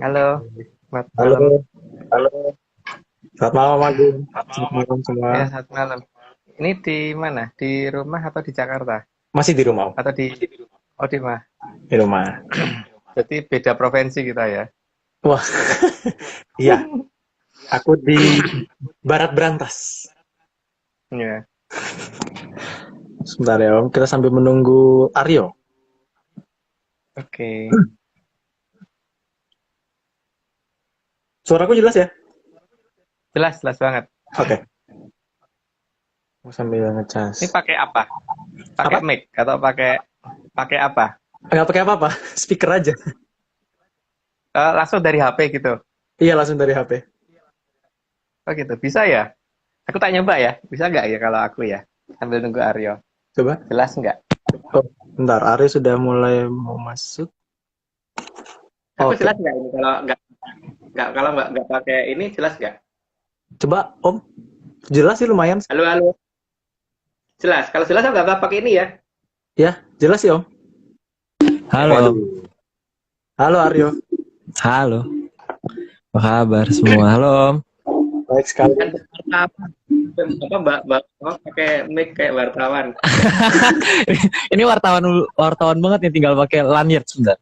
Halo, selamat Halo, malam. halo. Selamat malam, Agung. Selamat malam semua. Ya, selamat malam. Ini di mana? Di rumah atau di Jakarta? Masih di rumah, Om? Atau di Oh, di mana? Di rumah. Jadi beda provinsi kita ya. Wah, iya. Aku di Barat Berantas. Ya, Sebentar ya, Om. Kita sambil menunggu Aryo. oke. Suaraku jelas ya? Jelas, jelas banget. Oke. Aku sambil Ini ngecas. pakai apa? Pakai Apa? mic atau pakai pakai apa? Nggak pakai apa-apa. Speaker aja. Langsung dari HP gitu. Iya, langsung dari HP. Oh gitu, bisa ya? Aku tak nyoba ya. Bisa nggak ya kalau aku ya? Sambil nunggu Aryo. Coba. Jelas nggak? Oh, bentar. Aryo sudah mulai mau masuk. Aku Oke. jelas nggak ini kalau nggak pakai ini jelas nggak? Coba, Om. Jelas sih lumayan. Halo, halo. Jelas. Kalau jelas aku nggak pakai ini ya. Ya, jelas sih, Om. Halo, Waduh. Halo, Aryo. halo, apa kabar semua? Halo Om. Baik sekali. Kan wartawan. Apa mbak pakai mic kayak wartawan. Ini wartawan wartawan banget nih, tinggal pakai lanyard sebentar.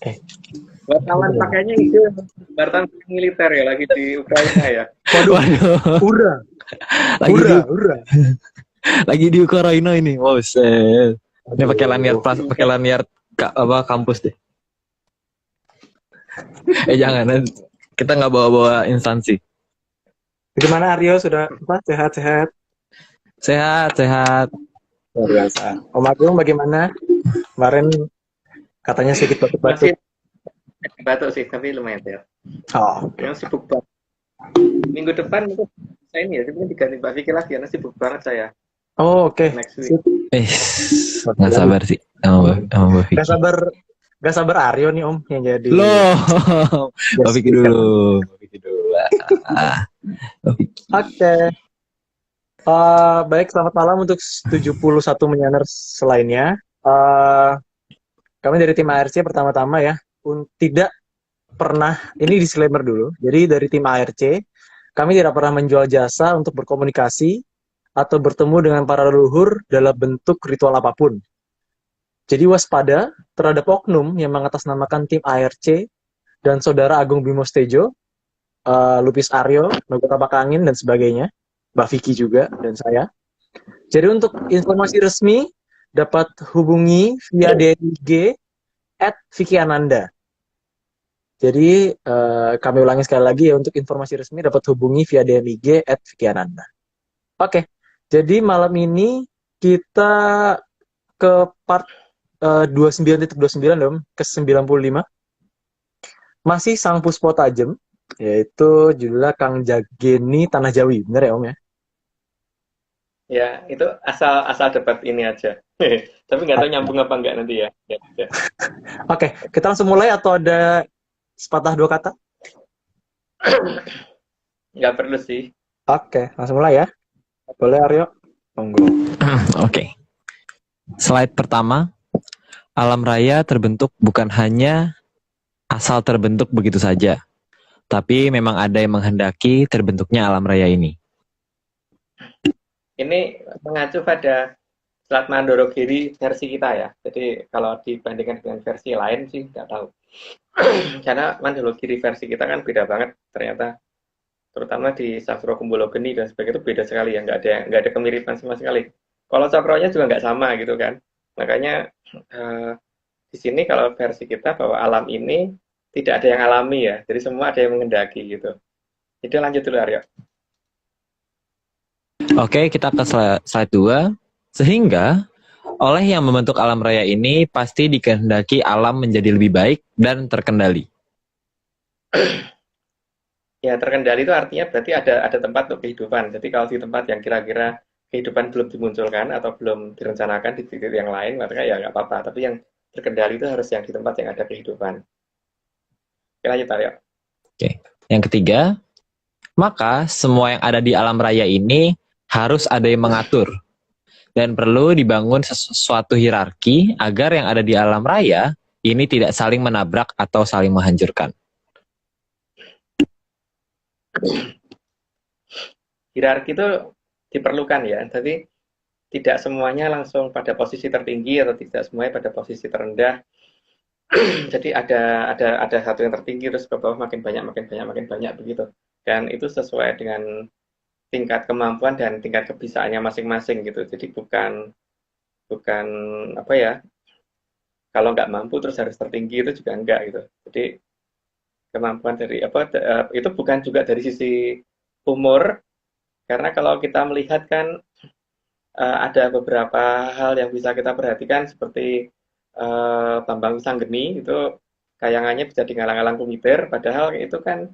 Eh, Wartawan pakainya itu wartawan militer ya lagi di Ukraina ya. Waduh. Waduh, Hurra. lagi di Hurra, hurra. lagi di Ukraina ini. Wow, set. Ini pakai lanyard pakai lanyard apa kampus deh. Jangan, kita nggak bawa-bawa instansi. Gimana Aryo, sudah apa, sehat-sehat? Sehat, sehat. Luar biasa. Om Agung bagaimana? Kemarin katanya sedikit batuk-batuk. Masih batuk sih tapi lumayan ya. Oh, oke. Yang sibuk banget. Minggu depan itu saya ini ya, tapi diganti Mbak Vicky lagi karena sibuk banget saya Oh, oke. next week. Eh, nggak sabar sih sama Mbak Gak Vicky. sabar, gak sabar Aryo nih Om yang jadi. Loh, Mbak guest Vicky speaker. dulu. Mbak Vicky dulu. Mbak Vicky. Oke. Baik, selamat malam untuk 71 menyaners selainnya. Kami dari tim ARC pertama-tama ya, tidak pernah, ini disclaimer dulu. Jadi dari tim ARC, kami tidak pernah menjual jasa untuk berkomunikasi atau bertemu dengan para leluhur dalam bentuk ritual apapun. Jadi waspada terhadap oknum yang mengatasnamakan tim ARC dan saudara Agung Bimo Stejo, Lupis Aryo, Nogota Bakangin, dan sebagainya. Mbak Vicky juga, dan saya. Jadi untuk informasi resmi, dapat hubungi via DIG @Vicky Ananda. Jadi kami ulangi sekali lagi ya, untuk informasi resmi dapat hubungi via DMIG @Vicky Ananda. Oke, jadi malam ini kita ke part 29.29 dong, ke 95. Masih Sang Puspo Tajem, yaitu judulnya Kang Jageni Tanah Jawi, bener ya Om ya? Ya, itu asal debat ini aja. Tapi nggak tahu nyambung apa enggak nanti ya. Ya. Oke, kita langsung mulai atau ada sepatah dua kata? Nggak perlu sih. Oke, langsung mulai ya. Boleh Aryo? Monggo. Oke. Slide pertama, alam raya terbentuk bukan hanya asal terbentuk begitu saja, tapi memang ada yang menghendaki terbentuknya alam raya ini. Ini mengacu pada Selat Mandorogiri versi kita ya. Jadi kalau dibandingkan dengan versi lain sih nggak tahu. Karena Mandorogiri versi kita kan beda banget ternyata. Terutama di Sastra Kumbolo Geni dan sebagainya itu beda sekali ya. Nggak ada kemiripan sama sekali. Kalau cakronya juga nggak sama gitu kan. Makanya di sini kalau versi kita bahwa alam ini tidak ada yang alami ya. Jadi semua ada yang mengendaki gitu. Jadi lanjut dulu Aryo. Oke, kita ke slide 2. Sehingga oleh yang membentuk alam raya ini pasti dikehendaki alam menjadi lebih baik dan terkendali. Ya terkendali itu artinya berarti ada tempat untuk kehidupan. Jadi kalau di tempat yang kira-kira kehidupan belum dimunculkan atau belum direncanakan di titik yang lain, maka ya nggak apa-apa. Tapi yang terkendali itu harus yang di tempat yang ada kehidupan. Oke, lanjut Aryo. Oke. Yang ketiga, maka semua yang ada di alam raya ini harus ada yang mengatur. Dan perlu dibangun sesuatu hierarki agar yang ada di alam raya ini tidak saling menabrak atau saling menghancurkan. Hierarki itu diperlukan ya. Jadi tidak semuanya langsung pada posisi tertinggi atau tidak semuanya pada posisi terendah. Jadi ada satu yang tertinggi terus ke bawah makin banyak makin banyak begitu. Dan itu sesuai dengan tingkat kemampuan dan tingkat kebisaannya masing-masing gitu. Jadi bukan bukan apa ya, kalau nggak mampu terus harus tertinggi itu juga enggak gitu. Jadi kemampuan dari itu bukan juga dari sisi umur, karena kalau kita melihat kan ada beberapa hal yang bisa kita perhatikan seperti Bambang Wisanggeni itu kayangannya bisa digalang-galang Kumiter, padahal itu kan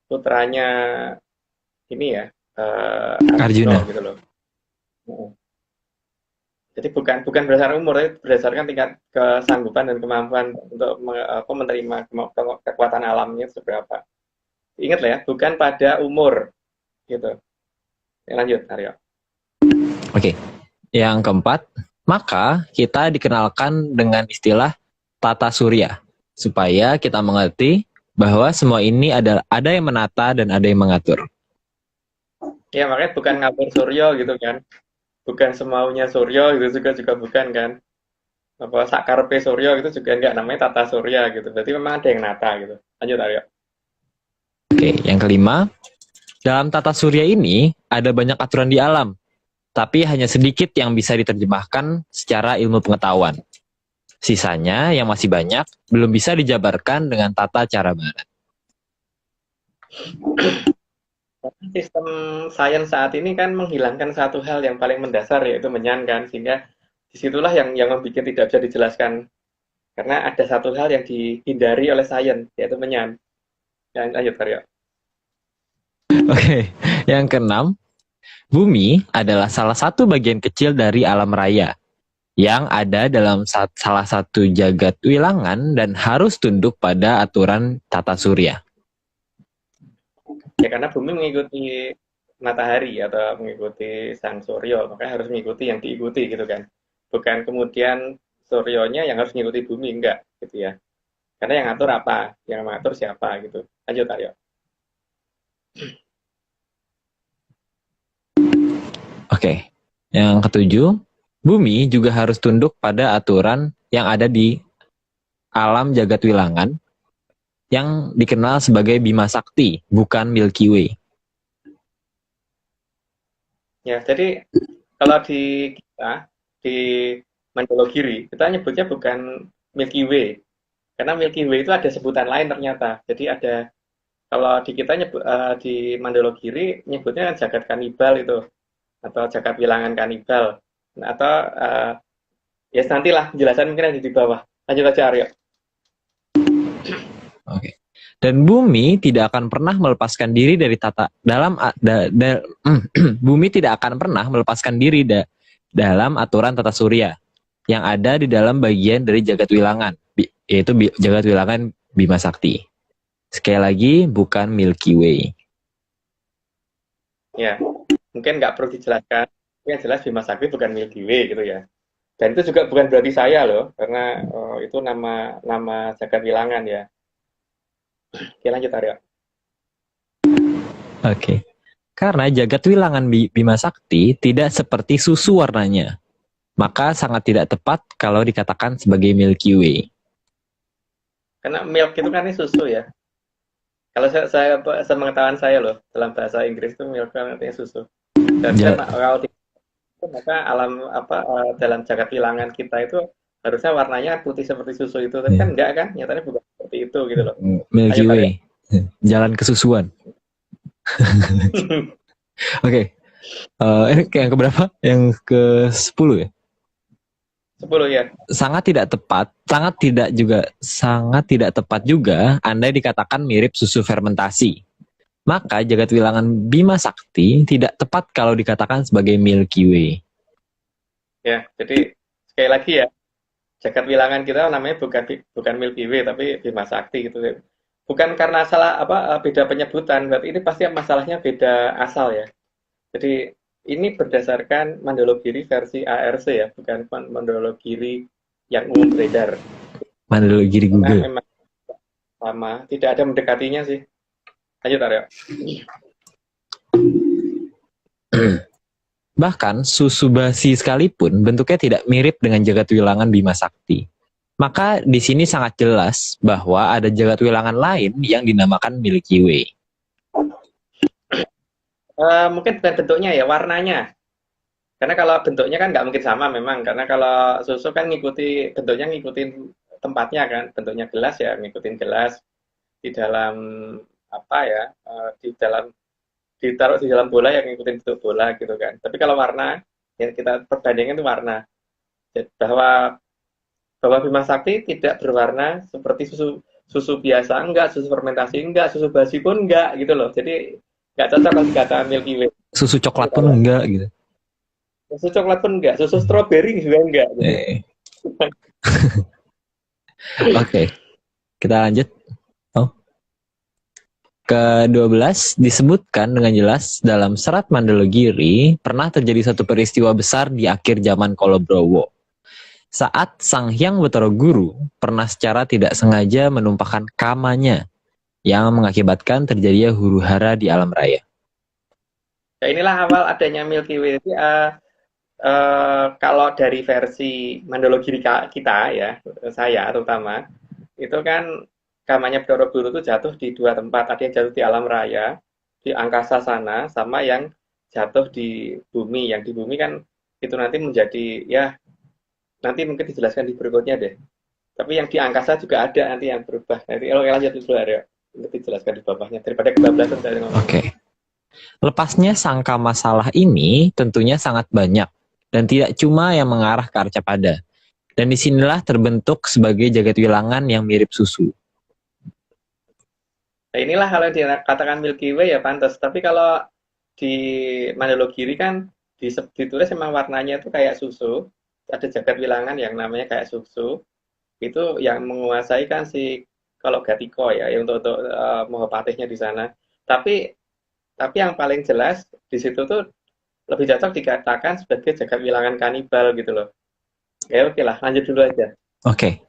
putranya ini ya, Arjuna. Arjuna gitu loh. Jadi bukan bukan berdasarkan umur, tapi berdasarkan tingkat kesanggupan dan kemampuan untuk menerima kekuatan alamnya seberapa. Ingat lah ya, bukan pada umur gitu. Lanjut, Aryo. Oke. Yang keempat, maka kita dikenalkan dengan istilah tata surya supaya kita mengerti bahwa semua ini ada yang menata dan ada yang mengatur. Ya makanya bukan ngatur Suryo gitu kan. Bukan semaunya Suryo gitu juga bukan kan. Apa sakarpe Suryo itu juga enggak, namanya tata surya gitu. Berarti memang ada yang nata gitu. Lanjut, Aryo. Oke, yang kelima, dalam tata surya ini ada banyak aturan di alam, tapi hanya sedikit yang bisa diterjemahkan secara ilmu pengetahuan. Sisanya yang masih banyak belum bisa dijabarkan dengan tata cara barat. Sistem sains saat ini kan menghilangkan satu hal yang paling mendasar, yaitu menyankan, sehingga disitulah yang membuat tidak bisa dijelaskan, karena ada satu hal yang dihindari oleh sains, yaitu menyan. Lanjut, Aryo. Oke, yang keenam, bumi adalah salah satu bagian kecil dari alam raya yang ada dalam salah satu jagat wilangan dan harus tunduk pada aturan tata surya. Ya karena bumi mengikuti matahari atau mengikuti sang suryo, makanya harus mengikuti yang diikuti gitu kan. Bukan kemudian suryonya yang harus mengikuti bumi, enggak gitu ya. Karena yang ngatur apa, yang mengatur siapa gitu. Lanjut, Aryo. Oke, yang ketujuh, bumi juga harus tunduk pada aturan yang ada di alam jagat wilangan yang dikenal sebagai Bima Sakti, bukan Milky Way. Ya, jadi kalau di kita, di Mandalogiri, kita nyebutnya bukan Milky Way. Karena Milky Way itu ada sebutan lain ternyata. Jadi ada, kalau di kita di Mandalogiri nyebutnya jagat kanibal itu, atau jagat wilangan kanibal. Atau ya nantilah penjelasan mungkin ada di bawah. Lanjut aja, Aryo. Oke. Dan bumi tidak akan pernah melepaskan diri dari bumi tidak akan pernah melepaskan diri dalam aturan tata surya yang ada di dalam bagian dari jagat wilangan, yaitu jagat wilangan Bima Sakti. Sekali lagi, bukan Milky Way. Ya, mungkin nggak perlu dijelaskan. Yang jelas Bima Sakti bukan Milky Way gitu ya. Dan itu juga bukan berarti saya loh, karena itu nama jagat wilangan ya. Oke, lanjut, Aryo. Oke. Karena jagat wilangan Bima Sakti tidak seperti susu warnanya, maka sangat tidak tepat kalau dikatakan sebagai Milky Way. Karena milk itu kan ini susu ya. Kalau saya sepengetahuan saya loh, dalam bahasa Inggris itu milk kan artinya susu. Dan kalau maka alam dalam jagat wilangan kita itu harusnya warnanya putih seperti susu itu, tapi kan enggak kan, nyatanya bukan seperti itu gitu loh. Milky Way, jalan kesusuan. Oke. Ini yang keberapa? Yang ke-10 ya? 10 ya. Sangat tidak tepat juga andai dikatakan mirip susu fermentasi. Maka jagat wilangan Bima Sakti tidak tepat kalau dikatakan sebagai Milky Way. Ya, jadi sekali lagi ya, jagat wilangan kita namanya bukan Milky Way tapi Bima Sakti gitu. Bukan karena salah beda penyebutan, berarti ini pasti masalahnya beda asal ya. Jadi ini berdasarkan Mandalogiri versi ARC ya, bukan Mandalogiri yang umum beredar. Mandalogiri Nah, Google. memang sama, tidak ada mendekatinya sih. Lanjut Aryo. Bahkan susu basi sekalipun bentuknya tidak mirip dengan jagat wilangan Bima Sakti. Maka di sini sangat jelas bahwa ada jagat wilangan lain yang dinamakan Milky Way. Mungkin bukan bentuknya ya, warnanya. Karena kalau bentuknya kan nggak mungkin sama memang. Karena kalau susu kan bentuknya ngikutin tempatnya kan. Bentuknya gelas ya ngikutin gelas. Di dalam apa ya, di dalam ditaruh di dalam bola yang ngikutin bentuk bola gitu kan. Tapi kalau warna, yang kita perbandingkan itu warna. Bahwa bahwa Bima Sakti tidak berwarna seperti susu susu biasa enggak, susu fermentasi enggak, susu basi pun enggak gitu loh. Jadi enggak cocok kalau dikata Milky Way. Susu coklat pun enggak gitu. Susu coklat pun enggak, susu stroberi juga enggak. Gitu. Oke. Kita lanjut. Ke-12 disebutkan dengan jelas dalam serat Mandalogiri pernah terjadi satu peristiwa besar di akhir zaman Kolobrowo. Saat Sang Hyang Batara Guru pernah secara tidak sengaja menumpahkan kamanya yang mengakibatkan terjadinya huru hara di alam raya. Ya, inilah awal adanya Milky Way. Kalau dari versi Mandalogiri kita ya, saya terutama, itu kan kamanya Batara Guru itu jatuh di dua tempat. Ada yang jatuh di alam raya, di angkasa sana, sama yang jatuh di bumi. Yang di bumi kan itu nanti menjadi ya nanti mungkin dijelaskan di berikutnya deh. Tapi yang di angkasa juga ada nanti yang berubah. Nanti lanjut dulu ya. Untuk dijelaskan di bawahnya daripada kebablasan saya ngomong. Oke. Lepasnya sangka masalah ini tentunya sangat banyak dan tidak cuma yang mengarah ke Arcapada. Dan disinilah terbentuk sebagai jagat wilangan yang mirip susu. Nah, inilah hal yang dikatakan Milky Way ya pantas. Tapi kalau di Mandalogiri kan ditulis memang warnanya itu kayak susu. Ada jagat wilangan yang namanya kayak susu. Itu yang menguasai kan si kalau Gatiko ya, untuk Mahapatihnya di sana. Tapi yang paling jelas di situ tuh lebih cocok dikatakan sebagai jagat wilangan kanibal gitu loh. Ya oke lah, lanjut dulu aja. Oke.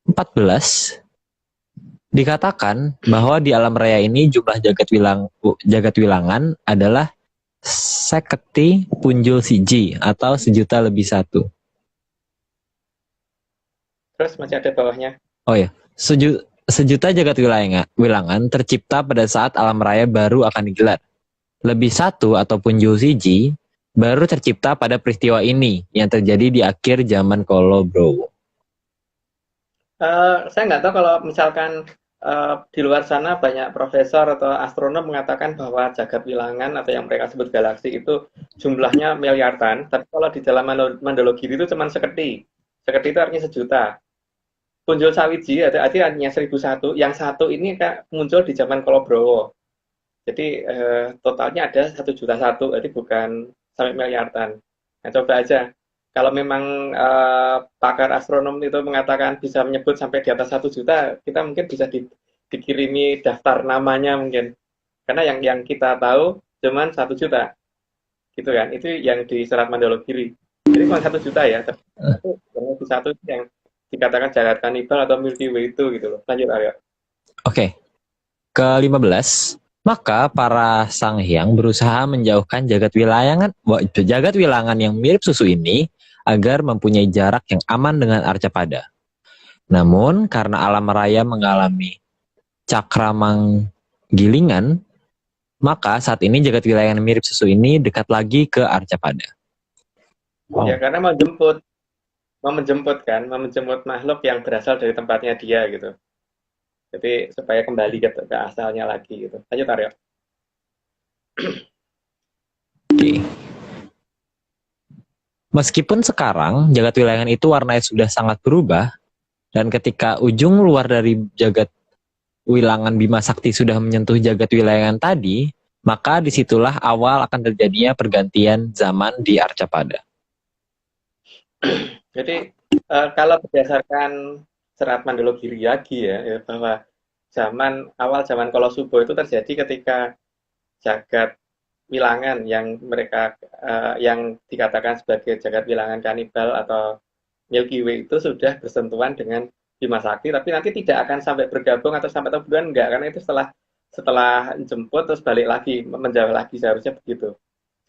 14 dikatakan bahwa di alam raya ini jumlah jagat wilangan adalah seketi punjul siji atau sejuta lebih satu. Terus masih ada bawahnya. Oh ya, sejuta jagat wilangan tercipta pada saat alam raya baru akan digelar. Lebih satu atau punjul siji baru tercipta pada peristiwa ini yang terjadi di akhir zaman Kolobrowo. Saya nggak tahu kalau misalkan di luar sana banyak profesor atau astronom mengatakan bahwa jagat wilangan atau yang mereka sebut galaksi itu jumlahnya miliaran, tapi kalau di dalam Mandalogiri itu cuma seketi. Seketi itu artinya sejuta. Punjul sawiji artinya 1001. Yang satu ini muncul di zaman Kolobrowo. Jadi totalnya ada 1.000.001, jadi bukan sampai miliaran. Nah, coba aja. Kalau memang pakar astronom itu mengatakan bisa menyebut sampai di atas 1 juta, kita mungkin bisa dikirimi daftar namanya mungkin. Karena yang kita tahu cuman 1 juta. Gitu kan. Itu yang di serat Mandalogiri. Jadi cuma 1 juta ya. Tapi yang lebih satu yang dikatakan jagat kanibal atau Milky Way itu gitu loh. Lanjut Arya. Oke. Ke-15, maka para sang hyang berusaha menjauhkan jagat wilangan yang mirip susu ini agar mempunyai jarak yang aman dengan Arcapada. Namun karena alam raya mengalami cakramanggilingan, maka saat ini jagat wilangan yang mirip susu ini dekat lagi ke Arcapada. Wow. Ya karena mau menjemput makhluk yang berasal dari tempatnya dia gitu. Jadi supaya kembali ke asalnya lagi gitu. Lanjut Aryo. Oke. Meskipun sekarang jagat wilangan itu warnanya sudah sangat berubah, dan ketika ujung luar dari jagat wilangan Bima Sakti sudah menyentuh jagat wilangan tadi, maka disitulah awal akan terjadinya pergantian zaman di Arcapada. Jadi kalau berdasarkan serat Mandalogiri lagi ya, bahwa awal zaman Kolosubo itu terjadi ketika jagat wilangan yang mereka yang dikatakan sebagai jagat wilangan kanibal atau Milky Way itu sudah bersentuhan dengan Bima Sakti, tapi nanti tidak akan sampai bergabung atau sampai taburan, enggak, karena itu setelah jemput terus balik lagi, menjauh lagi, seharusnya begitu.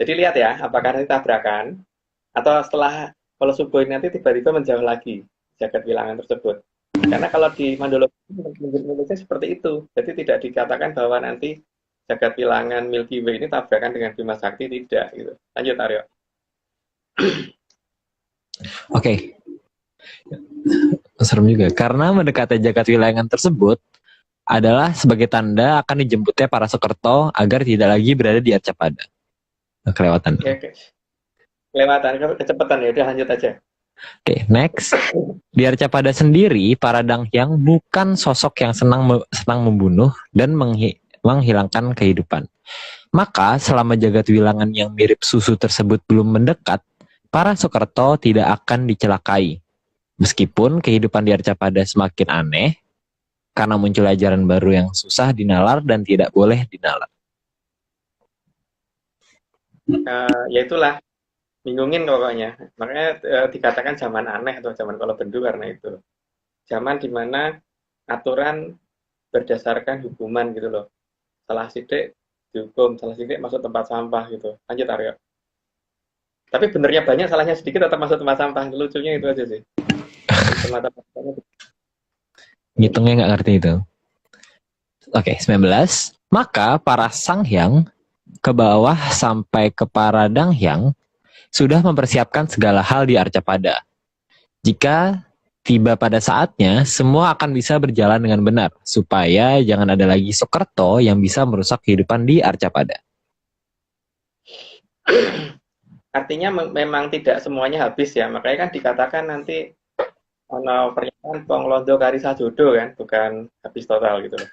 Jadi lihat ya, apakah nanti tabrakan atau setelah kalau subuh nanti tiba-tiba menjauh lagi jagat wilangan tersebut. Karena kalau di Mandologi menulisnya seperti itu, jadi tidak dikatakan bahwa nanti jagat wilangan Milky Way ini tabrakan dengan Bima Sakti, tidak gitu. Lanjut Aryo. Oke, serem juga. Karena mendekati jagat wilangan tersebut adalah sebagai tanda akan dijemputnya para Soekerto agar tidak lagi berada di Arcapada. Kelewatan. Oke. Kelewatan, kecepatan ya, udah lanjut aja. Oke, next. Di Arcapada sendiri, para Danghyang bukan sosok yang senang membunuh dan menghilangkan kehidupan. Maka selama jagat wilangan yang mirip susu tersebut belum mendekat, para Soekerto tidak akan dicelakai. Meskipun kehidupan di Arcapada semakin aneh, karena muncul ajaran baru yang susah dinalar dan tidak boleh dinalar. Ya itulah, bingungin pokoknya. Makanya dikatakan zaman aneh atau zaman kalau bendu karena itu. Zaman dimana aturan berdasarkan hukuman gitu loh. Salah sidik dihukum, salah sidik masuk tempat sampah gitu. Lanjut Aryo. Tapi benernya banyak, salahnya sedikit tetap masuk tempat sampah. Lucunya itu aja sih. Ngitungnya nggak ngerti itu. Oke, 19. Maka para Sanghyang ke bawah sampai ke para Danghyang sudah mempersiapkan segala hal di Arcapada. Jika tiba pada saatnya, semua akan bisa berjalan dengan benar, supaya jangan ada lagi Soekerto yang bisa merusak kehidupan di Arcapada. Artinya memang tidak semuanya habis ya, makanya kan dikatakan nanti ono pernyataan Ponglondo Karisa Jodo kan, bukan habis total gitu loh.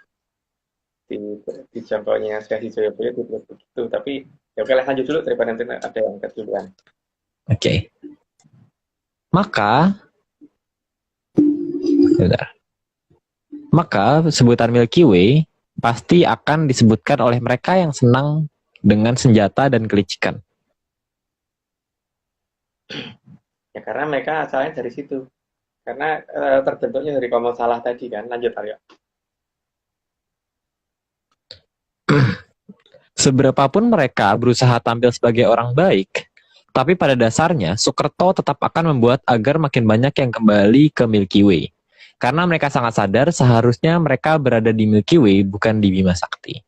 Di jangkauannya Sesi Joyoboyo begitu, tapi ya oke lah, lanjut dulu daripada nanti ada yang keduluan. Oke. Maka sebutan Milky Way pasti akan disebutkan oleh mereka yang senang dengan senjata dan kelicikan. Ya karena mereka asalnya dari situ. Karena terbentuknya dari Komon Salah tadi kan. Lanjut Aryo. Seberapapun mereka berusaha tampil sebagai orang baik, tapi pada dasarnya Soekerto tetap akan membuat agar makin banyak yang kembali ke Milky Way. Karena mereka sangat sadar seharusnya mereka berada di Milky Way, bukan di Bima Sakti.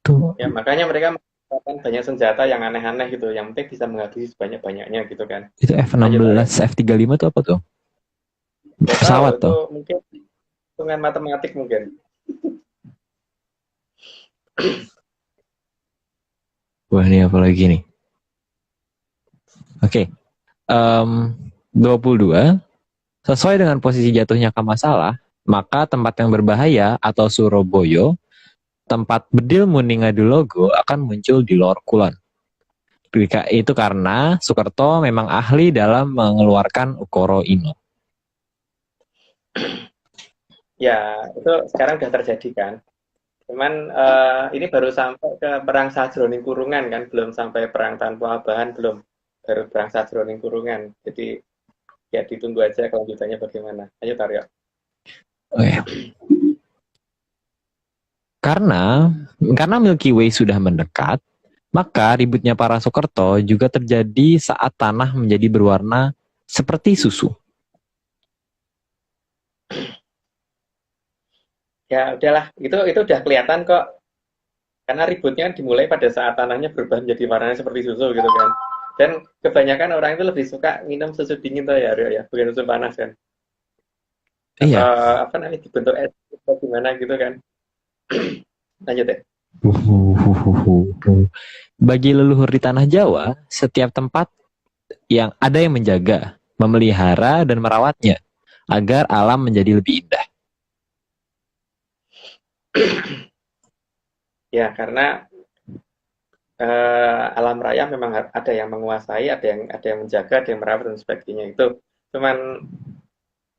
Tuh. Ya makanya mereka menggunakan banyak senjata yang aneh-aneh gitu. Yang penting bisa menghabisi sebanyak-banyaknya gitu kan. Itu F-16, F-35 itu apa tuh? Pesawat itu tuh. Mungkin hitungan matematik mungkin. Wah, ini apa lagi nih? Oke. 22. Sesuai dengan posisi jatuhnya Kamasalah, maka tempat yang berbahaya atau Surabaya, tempat bedil Muningadulogo akan muncul di Lor Kulon. Itu karena Soekerto memang ahli dalam mengeluarkan Ukoro Ino. Ya, itu sekarang sudah terjadi kan. Cuman ini baru sampai ke perang sajroning kurungan kan, belum sampai perang tanpa abahan, belum. Baru perang sajroning kurungan. Jadi ya ditunggu aja kelanjutannya bagaimana. Ayo Taryo. Oke. Karena Milky Way sudah mendekat, maka ributnya para Soekerto juga terjadi saat tanah menjadi berwarna seperti susu. Ya udahlah, itu udah kelihatan kok. Karena ributnya dimulai pada saat tanahnya berubah menjadi warnanya seperti susu gitu kan. Dan kebanyakan orang itu lebih suka minum susu dingin tuh ya, Rio, ya, bukan susu panas kan. Iya. Apa namanya dibentuk es atau gimana gitu kan. Lanjut ya. Bagi leluhur di tanah Jawa, setiap tempat yang ada yang menjaga, memelihara dan merawatnya agar alam menjadi lebih indah. Ya, karena alam raya memang ada yang menguasai, ada yang menjaga, ada yang merawat dan sebagainya itu. Cuman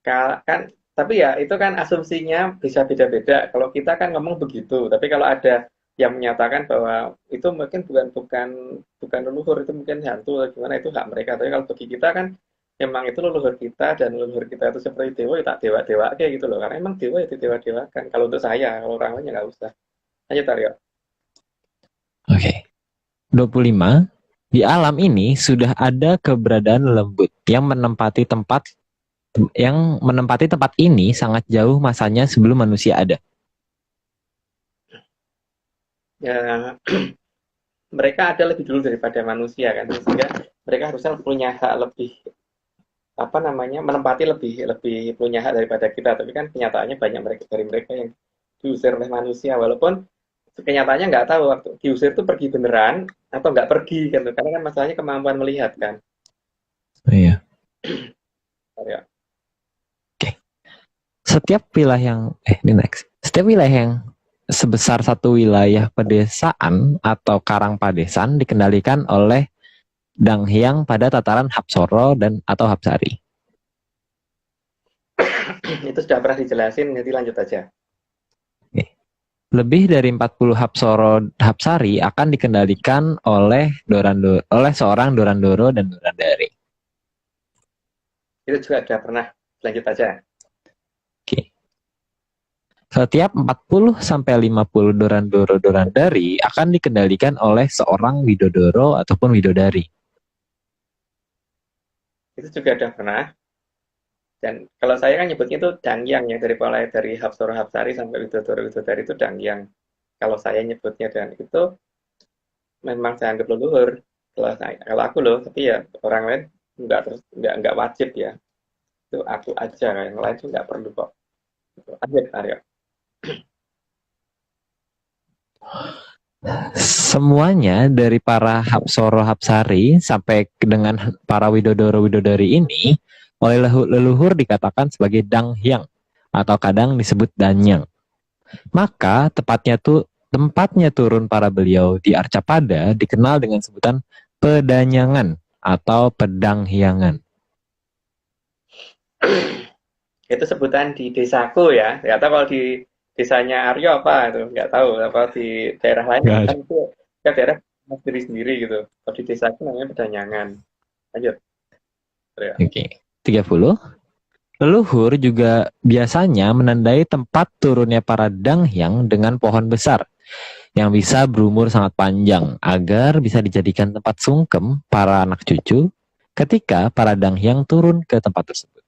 kan, tapi ya itu kan asumsinya bisa beda-beda. Kalau kita kan ngomong begitu, tapi kalau ada yang menyatakan bahwa itu mungkin bukan leluhur, itu mungkin hantu atau gimana, itu hak mereka. Tapi kalau bagi kita kan memang itu leluhur kita dan leluhur kita itu seperti dewa, ya tak dewa-dewa kayak gitu loh. Karena emang dewa itu dewa-dewakan. Kalau untuk saya, kalau orang lain ya nggak usah. Lanjut Aryo. Oke. 25. Di alam ini sudah ada keberadaan lembut yang menempati tempat ini sangat jauh masanya sebelum manusia ada. Ya, mereka ada lebih dulu daripada manusia kan, sehingga mereka harusnya punya hak lebih, apa namanya, menempati lebih lebih punya hak daripada kita. Tapi kan kenyataannya banyak dari mereka yang diusir oleh manusia, walaupun kenyataannya nggak tahu waktu diusir itu pergi beneran atau nggak pergi gitu, karena kan masalahnya kemampuan melihat kan. Iya. Ya. Setiap wilayah yang sebesar satu wilayah pedesaan atau karang padesan dikendalikan oleh Danghyang pada tataran Hapsara dan atau Hapsari. Itu sudah pernah dijelasin, nanti lanjut aja. Lebih dari 40 Hapsari akan dikendalikan oleh seorang Dorandoro dan Dorandari. Itu juga sudah pernah, lanjut aja. Oke. Setiap 40 sampai 50 Dorandoro Dorandari akan dikendalikan oleh seorang Widodoro ataupun Widodari. Itu juga sudah pernah. Dan kalau saya kan nyebutnya itu Dangyang ya, dari Hapsara Hapsari sampai Widodoro Widodari itu Dangyang. Kalau saya nyebutnya, dan itu memang saya anggap leluhur. Kalau aku loh, tapi ya orang lain nggak wajib ya. Itu aku aja, yang lain tuh nggak perlu kok. Lanjut Aryo. Semuanya dari para Hapsara Hapsari sampai dengan para Widodoro Widodari ini oleh leluhur dikatakan sebagai Danghyang atau kadang disebut Danyang. Maka tempatnya turun para beliau di Arcapada dikenal dengan sebutan Pedanyangan atau Pedanghiangan. Itu sebutan di desaku ya. Nggak tahu kalau di desanya Aryo apa itu, nggak tahu. Apa di daerah lain kan itu kan daerah sendiri gitu. Kalau di desaku namanya Pedanyangan. Lanjut. Oke. 30. Leluhur juga biasanya menandai tempat turunnya para Danghyang dengan pohon besar yang bisa berumur sangat panjang agar bisa dijadikan tempat sungkem para anak cucu ketika para Danghyang turun ke tempat tersebut.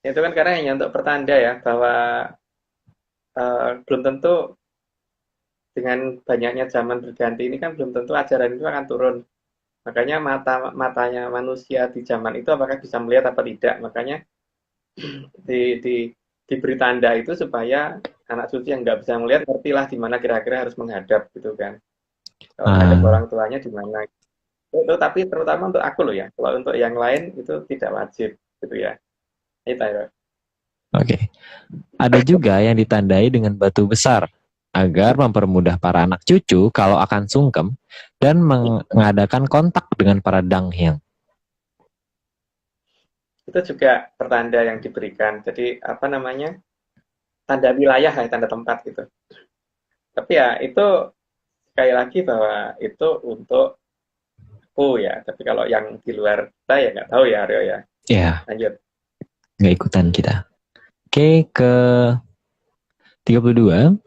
Itu kan karena hanya untuk pertanda ya, bahwa belum tentu dengan banyaknya zaman berganti ini kan belum tentu ajaran itu akan turun. Makanya matanya manusia di zaman itu apakah bisa melihat apa tidak. Makanya diberi tanda itu supaya anak cucu yang nggak bisa melihat ngertilah di mana kira-kira harus menghadap gitu kan. Kalau menghadap orang tuanya di mana. Itu tapi terutama untuk aku loh ya. Kalau untuk yang lain itu tidak wajib gitu ya. Itu ya. Oke. Ada juga yang ditandai dengan batu besar agar mempermudah para anak cucu kalau akan sungkem dan mengadakan kontak dengan para Danghyang. Itu juga pertanda yang diberikan. Jadi apa namanya? Tanda wilayah ya, tanda tempat gitu. Tapi ya itu sekali lagi bahwa itu untuk aku ya. Tapi kalau yang di luar kita ya nggak tahu ya Aryo ya. Ya. Lanjut. Nggak ikutan kita. Oke, ke 32.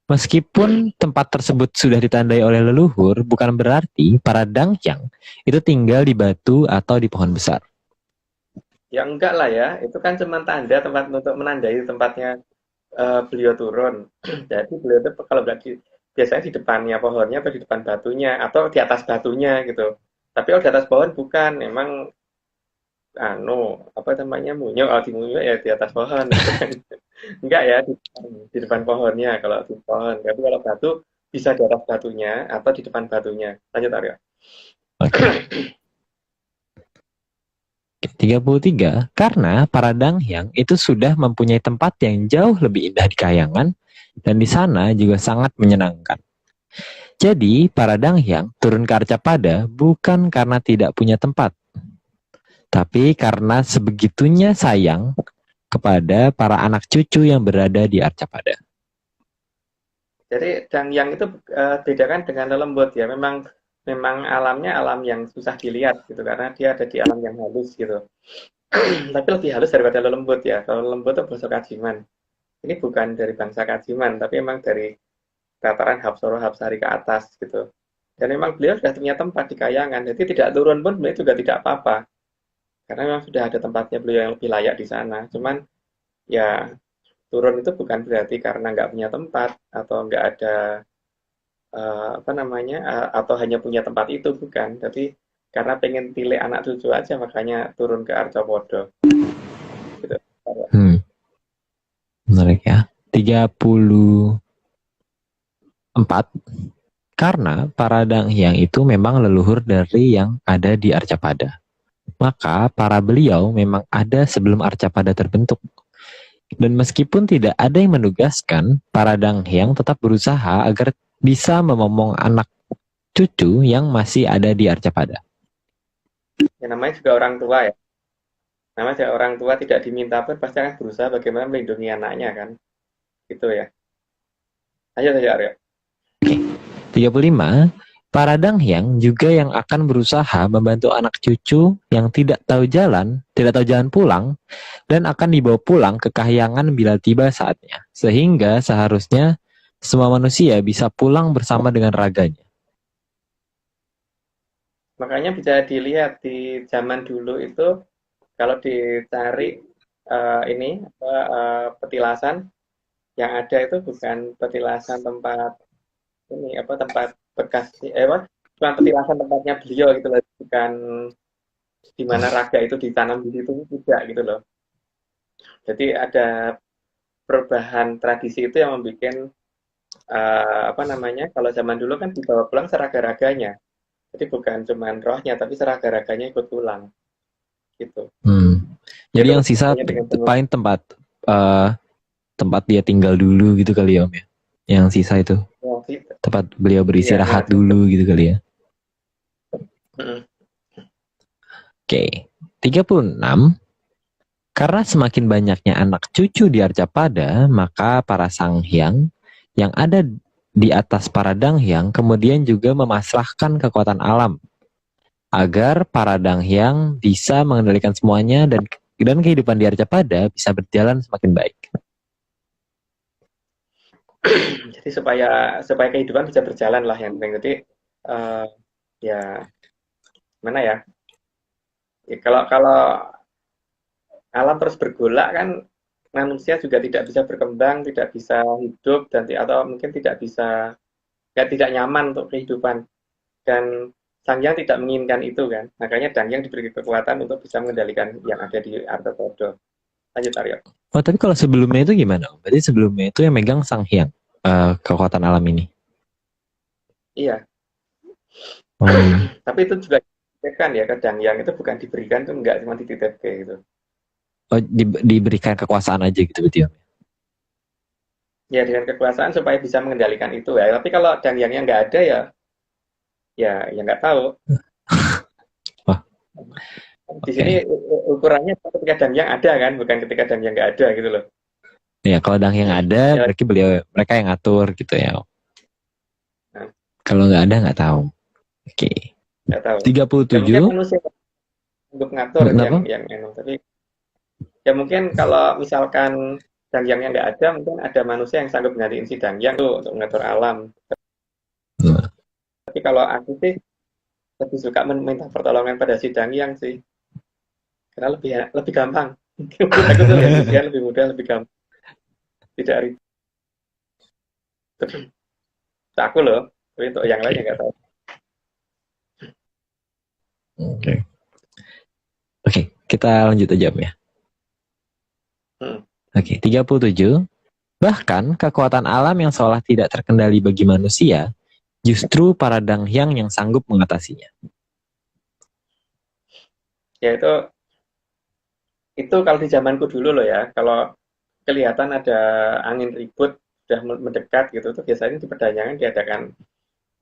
Meskipun tempat tersebut sudah ditandai oleh leluhur, bukan berarti para Danghyang itu tinggal di batu atau di pohon besar. Ya enggak lah ya, itu kan cuma tanda tempat untuk menandai tempatnya beliau turun. Jadi beliau itu kalau biasanya di depannya pohonnya atau di depan batunya atau di atas batunya gitu. Tapi kalau di atas pohon bukan, memang apa namanya, munyo, kalau di munyo ya di atas pohon gitu kan. Enggak ya, di depan pohonnya kalau di pohon. Tapi kalau batu bisa di atas batunya atau di depan batunya. Lanjut Aryo. Oke. 33. Karena para Danghyang itu sudah mempunyai tempat yang jauh lebih indah di Kahyangan dan di sana juga sangat menyenangkan. Jadi para Danghyang turun ke Arcapada bukan karena tidak punya tempat, tapi karena sebegitunya sayang kepada para anak cucu yang berada di Arcapada. Jadi Danghyang itu bedakan dengan lelembut ya. Memang memang alamnya alam yang susah dilihat gitu karena dia ada di alam yang halus gitu. Tapi lebih halus daripada lembut ya. Kalau lembut itu bosok Kajiman. Ini bukan dari bangsa Kajiman, tapi memang dari dataran Hapsoro Hapsari ke atas gitu. Dan memang beliau sudah punya tempat di Kayangan, jadi tidak turun pun beliau juga tidak apa-apa. Karena memang sudah ada tempatnya beliau yang lebih layak di sana. Cuman ya turun itu bukan berarti karena nggak punya tempat atau nggak ada apa namanya atau hanya punya tempat itu bukan. Tapi karena pengen pilih anak cucu aja makanya turun ke Arcopodo. Gitu. Menarik ya. 34. Karena para Danghyang itu memang leluhur dari yang ada di Arcapada. Maka para beliau memang ada sebelum Arcapada terbentuk. Dan meskipun tidak ada yang menugaskan, para Danghyang tetap berusaha agar bisa memomong anak cucu yang masih ada di Arcapada. Ya namanya juga orang tua ya. Namanya juga orang tua tidak diminta pun pasti akan berusaha bagaimana melindungi anaknya kan. Gitu ya. Ayo saja Aryo. 35. Para Danghyang juga yang akan berusaha membantu anak cucu yang tidak tahu jalan pulang, dan akan dibawa pulang ke Kahyangan bila tiba saatnya. Sehingga seharusnya semua manusia bisa pulang bersama dengan raganya. Makanya bisa dilihat di zaman dulu itu kalau dicari petilasan yang ada itu bukan petilasan tempat tempat bekas bukan petilasan tempatnya beliau gitu loh, bukan di mana raga itu ditanam di situ tidak gitu loh. Jadi ada perubahan tradisi itu yang membuat kalau zaman dulu kan dibawa pulang seraga-raganya. Jadi bukan cuma rohnya tapi seraga-raganya ikut pulang. Gitu. Jadi yang sisa paling tempat dia tinggal dulu gitu kali ya Om ya. Yang sisa itu tempat beliau beristirahat dulu gitu kali ya. Oke. 36. Karena semakin banyaknya anak cucu di Arcapada, maka para Sanghyang yang ada di atas para Danghyang kemudian juga memasrahkan kekuatan alam agar para Danghyang bisa mengendalikan semuanya dan kehidupan di Arcapada bisa berjalan semakin baik. Jadi supaya kehidupan bisa berjalan lah yang penting. Jadi ya mana ya? Kalau alam terus bergolak kan manusia juga tidak bisa berkembang, tidak bisa hidup atau mungkin tidak nyaman untuk kehidupan. Dan Sangyang tidak menginginkan itu kan. Makanya Dangyang diberi kekuatan untuk bisa mengendalikan yang ada di Arcapada. Lanjut Aryo. Oh, tapi kalau sebelumnya itu gimana? Berarti sebelumnya itu yang megang Sanghyang kekuatan alam ini. Iya. Tapi itu juga kan ya ke Dangyang itu bukan diberikan, itu enggak cuma dititipkan gitu. Oh, diberikan kekuasaan aja gitu berarti ya? Ya dengan kekuasaan supaya bisa mengendalikan itu ya. Tapi kalau Dangyangnya nggak ada ya nggak tahu. Wah. Di sini ukurannya ketika Dangyang ada kan, bukan ketika Dangyang nggak ada gitu loh. Ya kalau Dangyang ada, berarti mereka yang ngatur gitu ya. Nah. Kalau nggak ada nggak tahu. Oke. Nggak tahu. 37. Ya, manusia untuk ngatur yang enak. Tapi ya mungkin kalau misalkan Dangyangnya nggak ada, mungkin ada manusia yang sanggup menggantiin si Dangyang tuh untuk mengatur alam. Tapi kalau aku sih lebih suka meminta pertolongan pada si Dangyang sih, karena lebih gampang. Aku tuh lihat lebih mudah, lebih gampang. Tidak ribet. Aku loh, tapi untuk yang lain nggak tahu. Oke, kita lanjut aja Om ya. Oke, 37. Bahkan kekuatan alam yang seolah tidak terkendali bagi manusia, justru para Danghyang yang sanggup mengatasinya. Ya itu kalau di zamanku dulu loh ya, kalau kelihatan ada angin ribut sudah mendekat gitu, tuh biasanya di Pedanyangan diadakan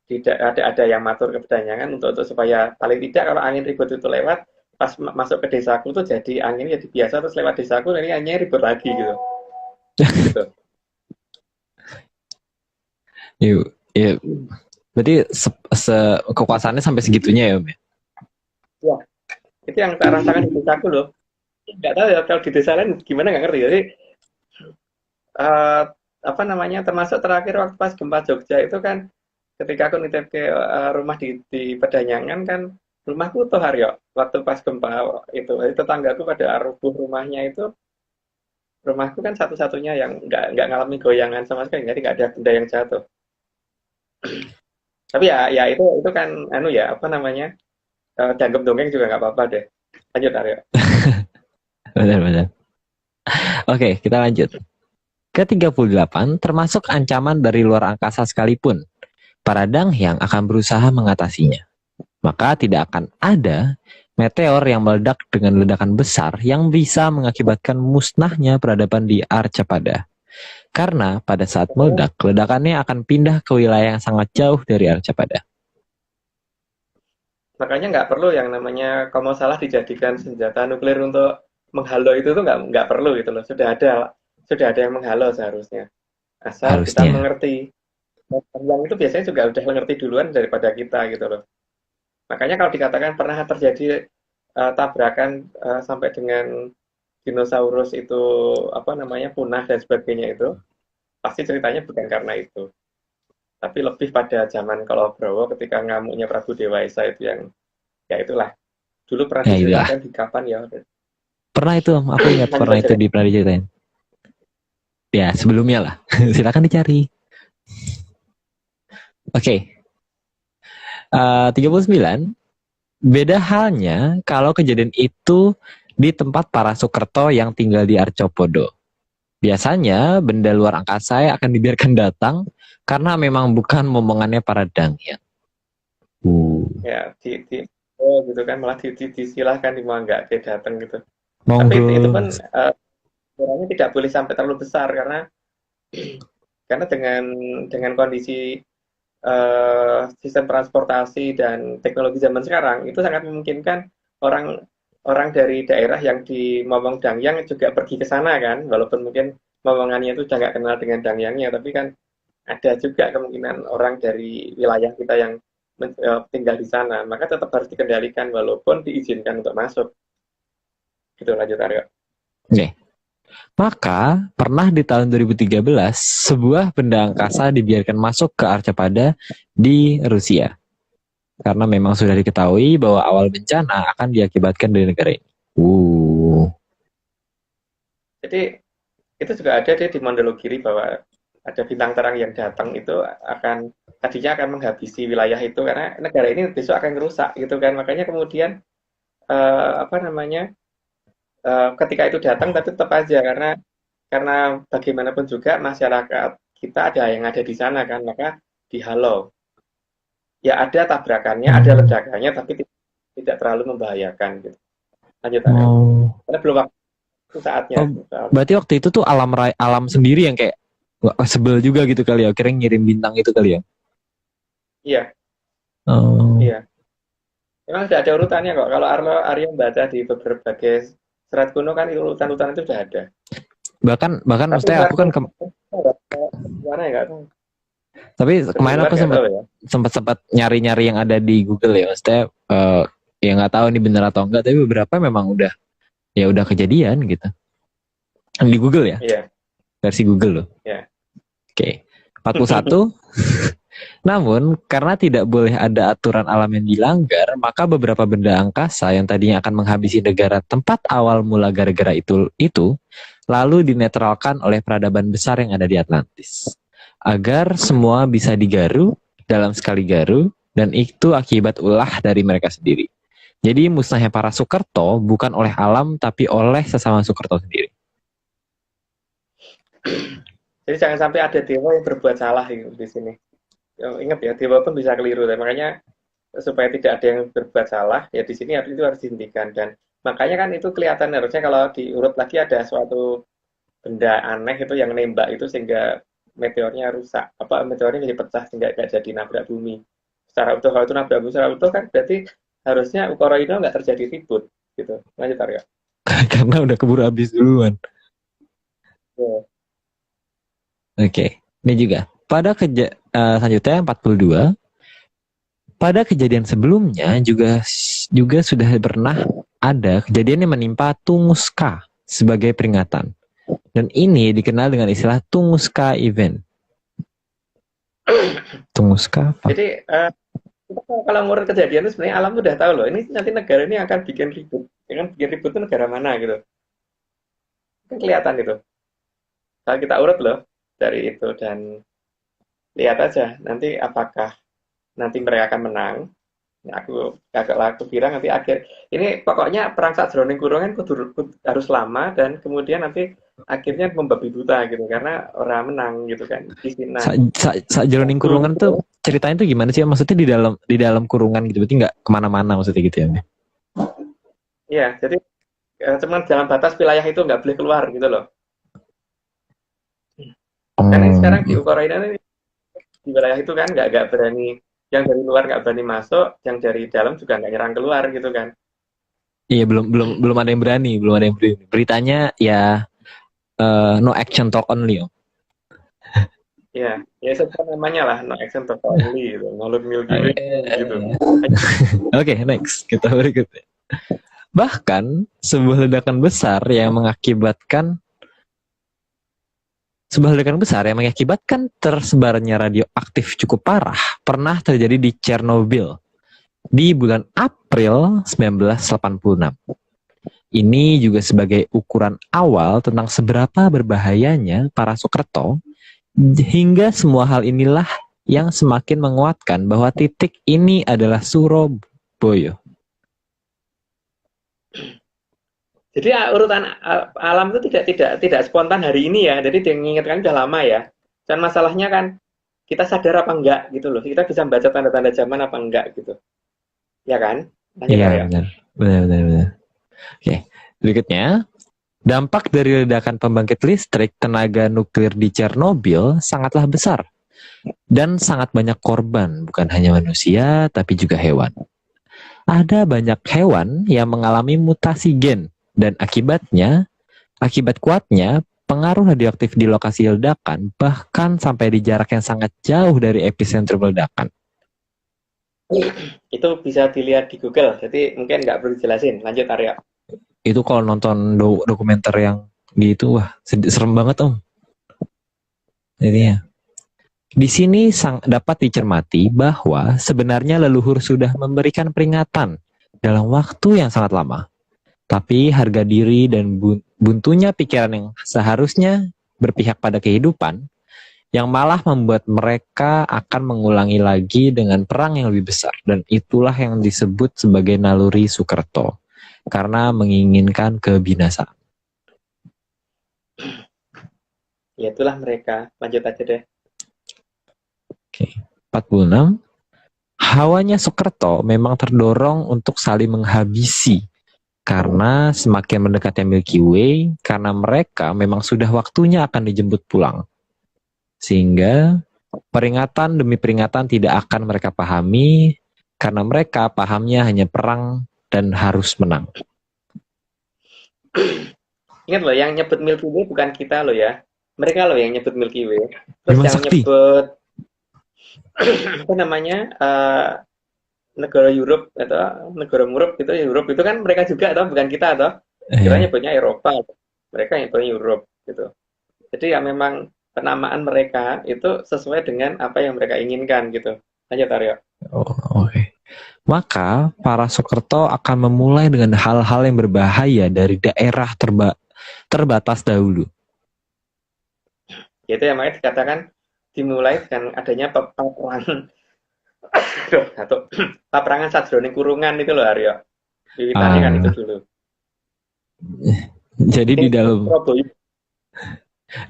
tidak ada yang matur ke Pedanyangan untuk supaya paling tidak kalau angin ribut itu lewat pas masuk ke desaku tuh jadi angin jadi biasa terus lewat desaku ini anginnya ribut lagi gitu. Gitu. Ya, Berarti kekuasaannya sampai segitunya ya, Om? Ya, itu yang tak rasakan di desaku loh. Nggak tahu ya kalau di desa lain gimana nggak ngerti. Jadi apa namanya termasuk terakhir waktu pas gempa Jogja itu kan ketika aku nitip ke rumah di Pedanyangan kan rumahku utuh Haryo waktu pas gempa itu. Jadi tetanggaku pada rubuh rumahnya itu rumahku kan satu-satunya yang nggak ngalami goyangan sama sekali, jadi nggak ada benda yang jatuh. Tapi ya itu kan anu ya apa namanya dianggap dongeng juga nggak apa-apa deh. Lanjut Aryo. Benar-benar. Oke, kita lanjut. Ke-38, termasuk ancaman dari luar angkasa sekalipun, para Danghyang akan berusaha mengatasinya. Maka tidak akan ada meteor yang meledak dengan ledakan besar yang bisa mengakibatkan musnahnya peradaban di Arcapada. Karena pada saat meledak, ledakannya akan pindah ke wilayah yang sangat jauh dari Arcapada. Makanya nggak perlu yang namanya kalau mau salah dijadikan senjata nuklir untuk menghalau itu tuh nggak perlu gitu loh. Sudah ada yang menghalau seharusnya. Asal kita Harusnya. mengerti. Yang itu biasanya juga udah mengerti duluan daripada kita gitu loh. Makanya kalau dikatakan pernah terjadi tabrakan sampai dengan dinosaurus itu apa namanya punah dan sebagainya itu, pasti ceritanya bukan karena itu. Tapi lebih pada zaman Kalabrowo ketika ngamuknya Prabu Dewa Esa itu yang ya itulah. Dulu pernah Ya itulah. diceritakan di kapan ya? Pernah itu, aku ingat pernah itu pernah diceritain. Ya, sebelumnya lah. Silakan dicari. Oke. 39. Beda halnya kalau kejadian itu di tempat para Sukerto yang tinggal di Arcopodo. Biasanya benda luar angkasa akan dibiarkan datang karena memang bukan momongannya para Danghyang. Ya, gitu kan malah disilahkan nggak datang gitu. Monggo. Tapi itu pun sebenarnya tidak boleh sampai terlalu besar karena dengan kondisi sistem transportasi dan teknologi zaman sekarang itu sangat memungkinkan orang dari daerah yang di momong Dangyang juga pergi ke sana kan, walaupun mungkin momongannya itu udah nggak kenal dengan Dangyangnya, tapi kan ada juga kemungkinan orang dari wilayah kita yang tinggal di sana, maka tetap harus dikendalikan walaupun diizinkan untuk masuk. Gitu, lanjut Aryo. Oke. Maka pernah di tahun 2013 sebuah benda angkasa dibiarkan masuk ke Arcapada di Rusia. Karena memang sudah diketahui bahwa awal bencana akan diakibatkan dari negara ini. Jadi itu juga ada di Mondologiri bahwa ada bintang terang yang datang itu tadinya akan menghabisi wilayah itu karena negara ini besok akan rusak gitu kan. Makanya kemudian ketika itu datang tapi tetap aja karena bagaimanapun juga masyarakat kita ada yang ada di sana kan, maka dihalau. Ya ada tabrakannya, ada ledakannya, tapi tidak terlalu membahayakan gitu. Lanjut karena belum waktu saatnya. Berarti waktu itu tuh alam sendiri yang kayak sebel juga gitu kali ya, kira ngirim bintang itu kali ya. Iya. Iya. Memang sudah ada urutannya kok. Kalau Aryo baca di berbagai serat kuno kan urutan-urutan itu sudah ada. Bahkan maksudnya aku kan mana ya nggak tahu. Tapi kemarin aku sempat nyari-nyari yang ada di Google ya, maksudnya ya nggak tahu ini benar atau enggak, tapi beberapa memang udah kejadian gitu. Di Google ya? Iya. Versi Google loh. Iya. Oke. 41. Namun, karena tidak boleh ada aturan alam yang dilanggar, maka beberapa benda angkasa yang tadinya akan menghabisi negara tempat awal mula gara-gara itu lalu dinetralkan oleh peradaban besar yang ada di Atlantis. Agar semua bisa digaru dalam sekali garu, dan itu akibat ulah dari mereka sendiri. Jadi musnahnya para Sukerto bukan oleh alam, tapi oleh sesama Sukerto sendiri. Jadi jangan sampai ada dewa yang berbuat salah di sini. Ingat ya, dewa pun bisa keliru. Makanya supaya tidak ada yang berbuat salah, ya di sini itu harus dihentikan. Dan makanya kan itu kelihatan harusnya kalau diurut lagi ada suatu benda aneh itu yang nembak itu sehingga meteornya rusak. Meteornya jadi pecah sehingga nggak jadi nabrak bumi. Secara utuh, kalau itu nabrak bumi secara utuh kan berarti harusnya ukara itu nggak terjadi ribut. Gitu. Lanjut Aryo. Karena udah keburu habis duluan. Oke. Ini juga. Pada selanjutnya 42, Pada kejadian sebelumnya juga sudah pernah ada kejadian yang menimpa Tunguska sebagai peringatan. Dan ini dikenal dengan istilah Tunguska Event. Tunguska apa? Jadi kalau ngurut kejadian itu sebenarnya alam udah tahu loh. Ini nanti negara ini akan bikin ribut. Dengan bikin ribut itu negara mana gitu. Kan kelihatan gitu. Kalau kita urut loh dari itu dan lihat aja nanti apakah nanti mereka akan menang. Ya, aku bilang nanti akhir ini pokoknya perang sajroning kurungan harus lama dan kemudian nanti akhirnya membabi buta gitu karena orang menang gitu kan di sini. Sajroning kurungan tuh ceritanya tuh gimana sih? Maksudnya di dalam kurungan gitu, berarti nggak kemana-mana maksudnya gitu ya? Iya, jadi cuma dalam batas wilayah itu nggak boleh keluar gitu loh. Karena sekarang di Ukraina ini di wilayah itu kan nggak berani, yang dari luar nggak berani masuk, yang dari dalam juga nggak nyerang keluar gitu kan. Iya, belum ada yang berani, Beritanya ya no action talk only. Ya seperti namanya lah, no action talk only gitu, nolur milgi gitu. Oke, next kita berikutnya. Bahkan sebuah ledakan besar yang mengakibatkan tersebarnya radioaktif cukup parah pernah terjadi di Chernobyl di bulan April 1986. Ini juga sebagai ukuran awal tentang seberapa berbahayanya para Soekerto, hingga semua hal inilah yang semakin menguatkan bahwa titik ini adalah Surabaya. Jadi urutan alam itu tidak spontan hari ini ya. Jadi dia mengingatkan udah lama ya. Dan masalahnya kan kita sadar apa enggak gitu loh. Kita bisa membaca tanda-tanda zaman apa enggak gitu. Ya kan? Iya, benar. Oke, berikutnya. Dampak dari ledakan pembangkit listrik tenaga nuklir di Chernobyl sangatlah besar. Dan sangat banyak korban, bukan hanya manusia, tapi juga hewan. Ada banyak hewan yang mengalami mutasi gen. Dan akibat kuatnya, pengaruh radioaktif di lokasi ledakan bahkan sampai di jarak yang sangat jauh dari epicentrum ledakan. Itu bisa dilihat di Google, jadi mungkin nggak perlu jelasin. Lanjut Arya. Itu kalau nonton dokumenter yang gitu, wah serem banget Om. Jadinya. Di sini dapat dicermati bahwa sebenarnya leluhur sudah memberikan peringatan dalam waktu yang sangat lama. Tapi harga diri dan buntunya pikiran yang seharusnya berpihak pada kehidupan, yang malah membuat mereka akan mengulangi lagi dengan perang yang lebih besar. Dan itulah yang disebut sebagai naluri Soekerto, karena menginginkan kebinasaan. Ya itulah mereka. Lanjut aja deh. Oke. 46. Hawanya Soekerto memang terdorong untuk saling menghabisi karena semakin mendekatnya Milky Way, karena mereka memang sudah waktunya akan dijemput pulang. Sehingga peringatan demi peringatan tidak akan mereka pahami, karena mereka pahamnya hanya perang dan harus menang. Ingat loh, yang nyebut Milky Way bukan kita loh ya. Mereka loh yang nyebut Milky Way. Terus Bima yang Sakti. nyebut apa namanya negara Europe atau negara Murup gitu, Europe itu kan mereka juga atau bukan kita atau kita nyebutnya Eropa, mereka nyebutnya Europe gitu. Jadi ya memang penamaan mereka itu sesuai dengan apa yang mereka inginkan gitu. Lanjut Aryo. Oke. Maka para Soekerto akan memulai dengan hal-hal yang berbahaya dari daerah terbatas dahulu. Itu yang makanya dikatakan dimulai dengan adanya paperangan sajroning kurungan itu loh Aryo. Wiwitannya kan itu dulu. Jadi di dalam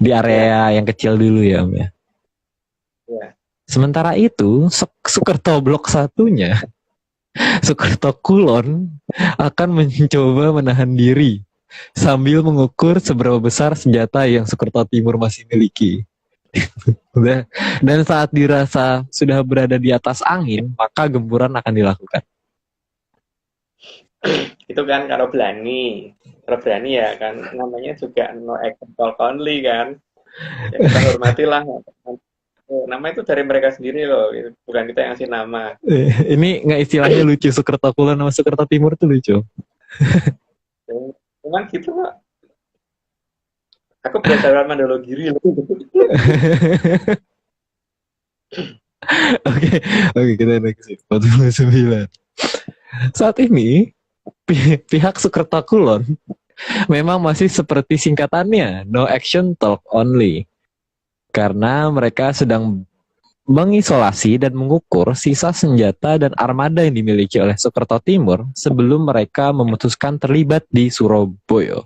di area yang kecil dulu ya Om ya. Ya. Sementara itu Soekerto blok satunya, Soekerto Kulon akan mencoba menahan diri sambil mengukur seberapa besar senjata yang Soekerto Timur masih miliki. Dan saat dirasa sudah berada di atas angin, maka gempuran akan dilakukan. Itu kan kalau berani ya kan namanya juga no action talk only kan. Ya, kita hormatilah Nama itu dari mereka sendiri loh, bukan kita yang ngasih nama. Ini nggak istilahnya lucu, Sukerto Kulon sama Sukerto Timur tuh lucu. Cuman gitu kok. Aku berdasarkan Mandologiri loh. Oke, oke, kita next. 49. Saat ini pihak Sukerto Kulon memang masih seperti singkatannya, no action talk only. Karena mereka sedang mengisolasi dan mengukur sisa senjata dan armada yang dimiliki oleh Sukerto Timur sebelum mereka memutuskan terlibat di Surabaya.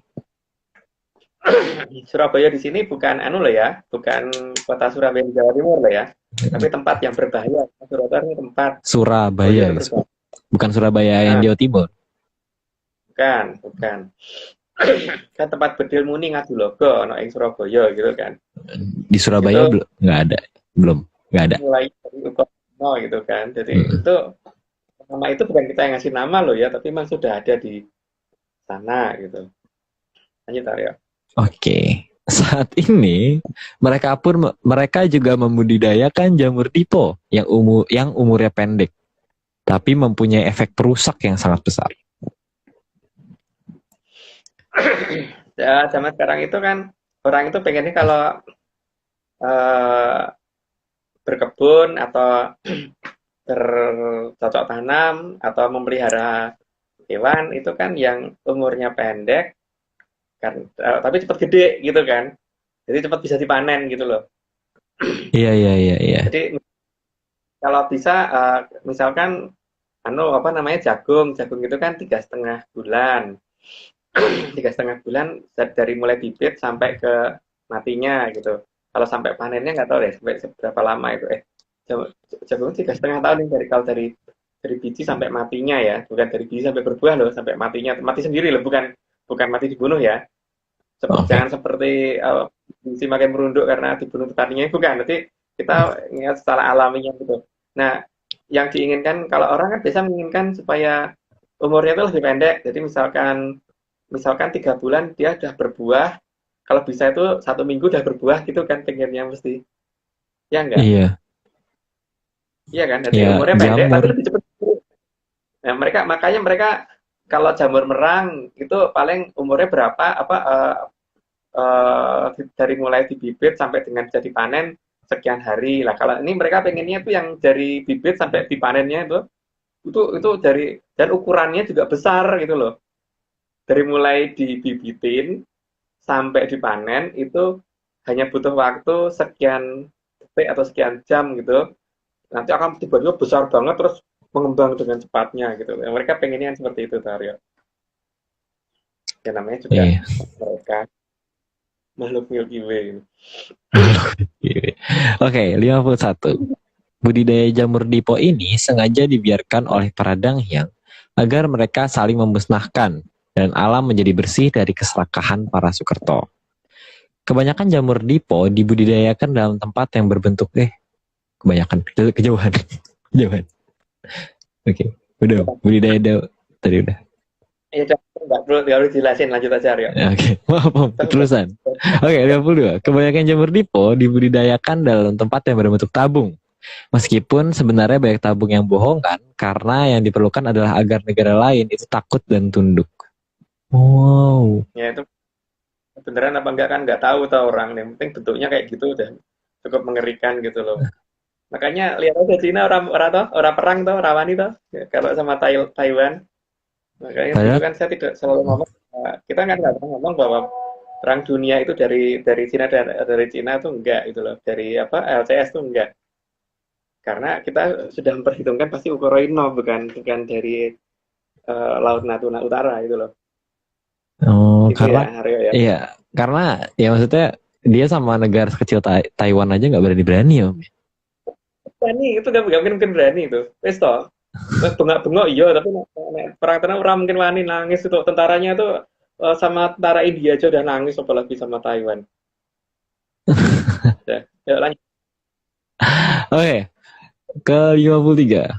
Surabaya di sini bukan anu loh ya, bukan kota Surabaya di Jawa Timur loh ya, tapi tempat yang berbahaya. Surabaya ini tempat. Surabaya, bukan Surabaya yang Jawa Timur. Bukan. Kan tempat bedil muni Ngadilogo, ono ing Surabaya gitu kan. Di Surabaya itu, belum ada. Mulai dari Ukono gitu kan. Jadi itu nama itu bukan kita yang ngasih nama loh ya, tapi memang sudah ada di sana gitu. Lanjut Aryo. Oke. Saat ini mereka juga membudidayakan jamur dipo yang umurnya pendek, tapi mempunyai efek perusak yang sangat besar. Ya, zaman sekarang itu kan orang itu pengennya kalau berkebun atau bercocok tanam atau memelihara hewan itu kan yang umurnya pendek kan, tapi cepat gede gitu kan, jadi cepat bisa dipanen gitu loh. Iya. Jadi kalau bisa misalkan jagung itu kan 3,5 bulan 3,5 bulan dari mulai bibit sampai ke matinya gitu. Kalau sampai panennya nggak tahu deh sampai berapa lama itu. Jagung 3,5 tahun dari biji sampai matinya ya, bukan dari biji sampai berbuah loh, sampai matinya, mati sendiri loh, bukan mati dibunuh ya. Jangan seperti biji makin merunduk karena dibunuh petaninya, bukan. Nanti kita ingat secara alaminya gitu. Nah, yang diinginkan kalau orang kan biasa menginginkan supaya umurnya itu lebih pendek. Jadi misalkan 3 bulan dia udah berbuah, kalau bisa itu 1 minggu udah berbuah gitu kan pengennya mesti. Ya enggak? Iya kan? Jadi umurnya pendek tapi lebih cepat. Nah, makanya mereka kalau jamur merang itu paling umurnya berapa dari mulai dibibit sampai dengan jadi panen sekian hari lah. Kalau ini mereka pengennya tuh yang dari bibit sampai dipanennya itu dari, dan ukurannya juga besar gitu loh. Dari mulai dibibitin sampai dipanen itu hanya butuh waktu sekian detik atau sekian jam gitu. Nanti akan tiba-tiba besar banget terus mengembang dengan cepatnya gitu. Mereka pengennya seperti itu, Taryo. Ya namanya juga mereka makhluk Milky Way. Oke, 51. Budidaya jamur dipo ini sengaja dibiarkan oleh para Danghyang agar mereka saling memusnahkan dan alam menjadi bersih dari keserakahan para Sukerto. Kebanyakan jamur dipo dibudidayakan dalam tempat yang berbentuk kebanyakan kejauhan. Oke, udah budidaya tadi udah. Iya, nggak perlu harus jelasin, lanjut aja Aryo. Oke, maaf, terusan. Oke, 52. Kebanyakan jamur dipo dibudidayakan dalam tempat yang berbentuk tabung. Meskipun sebenarnya banyak tabung yang bohong kan, karena yang diperlukan adalah agar negara lain itu takut dan tunduk. Wow. Ya itu beneran apa enggak kan nggak tahu orang. Yang penting bentuknya kayak gitu udah cukup mengerikan gitu loh. Makanya lihat aja Cina orang perang toh, rawani toh. Kalau sama Taiwan. Makanya itu kan saya tidak selalu ngomong, kita kan nggak pernah ngomong bahwa perang dunia itu dari Cina dari Cina itu enggak gitu loh. Dari LCS itu enggak. Karena kita sudah memperhitungkan pasti Ukraina bukan dari Laut Natuna Utara gitu loh. Oh, gitu karena ya, Aryo, ya. Iya, karena ya maksudnya dia sama negara sekecil Taiwan aja nggak berani ya. Berani itu nggak mungkin berani itu. Wes toh, bengok iya tapi perang tenang orang mungkin wani nangis itu, tentaranya tuh sama tentara India aja udah nangis apalagi sama Taiwan. Ya, lanjut. Oke. Ke 53.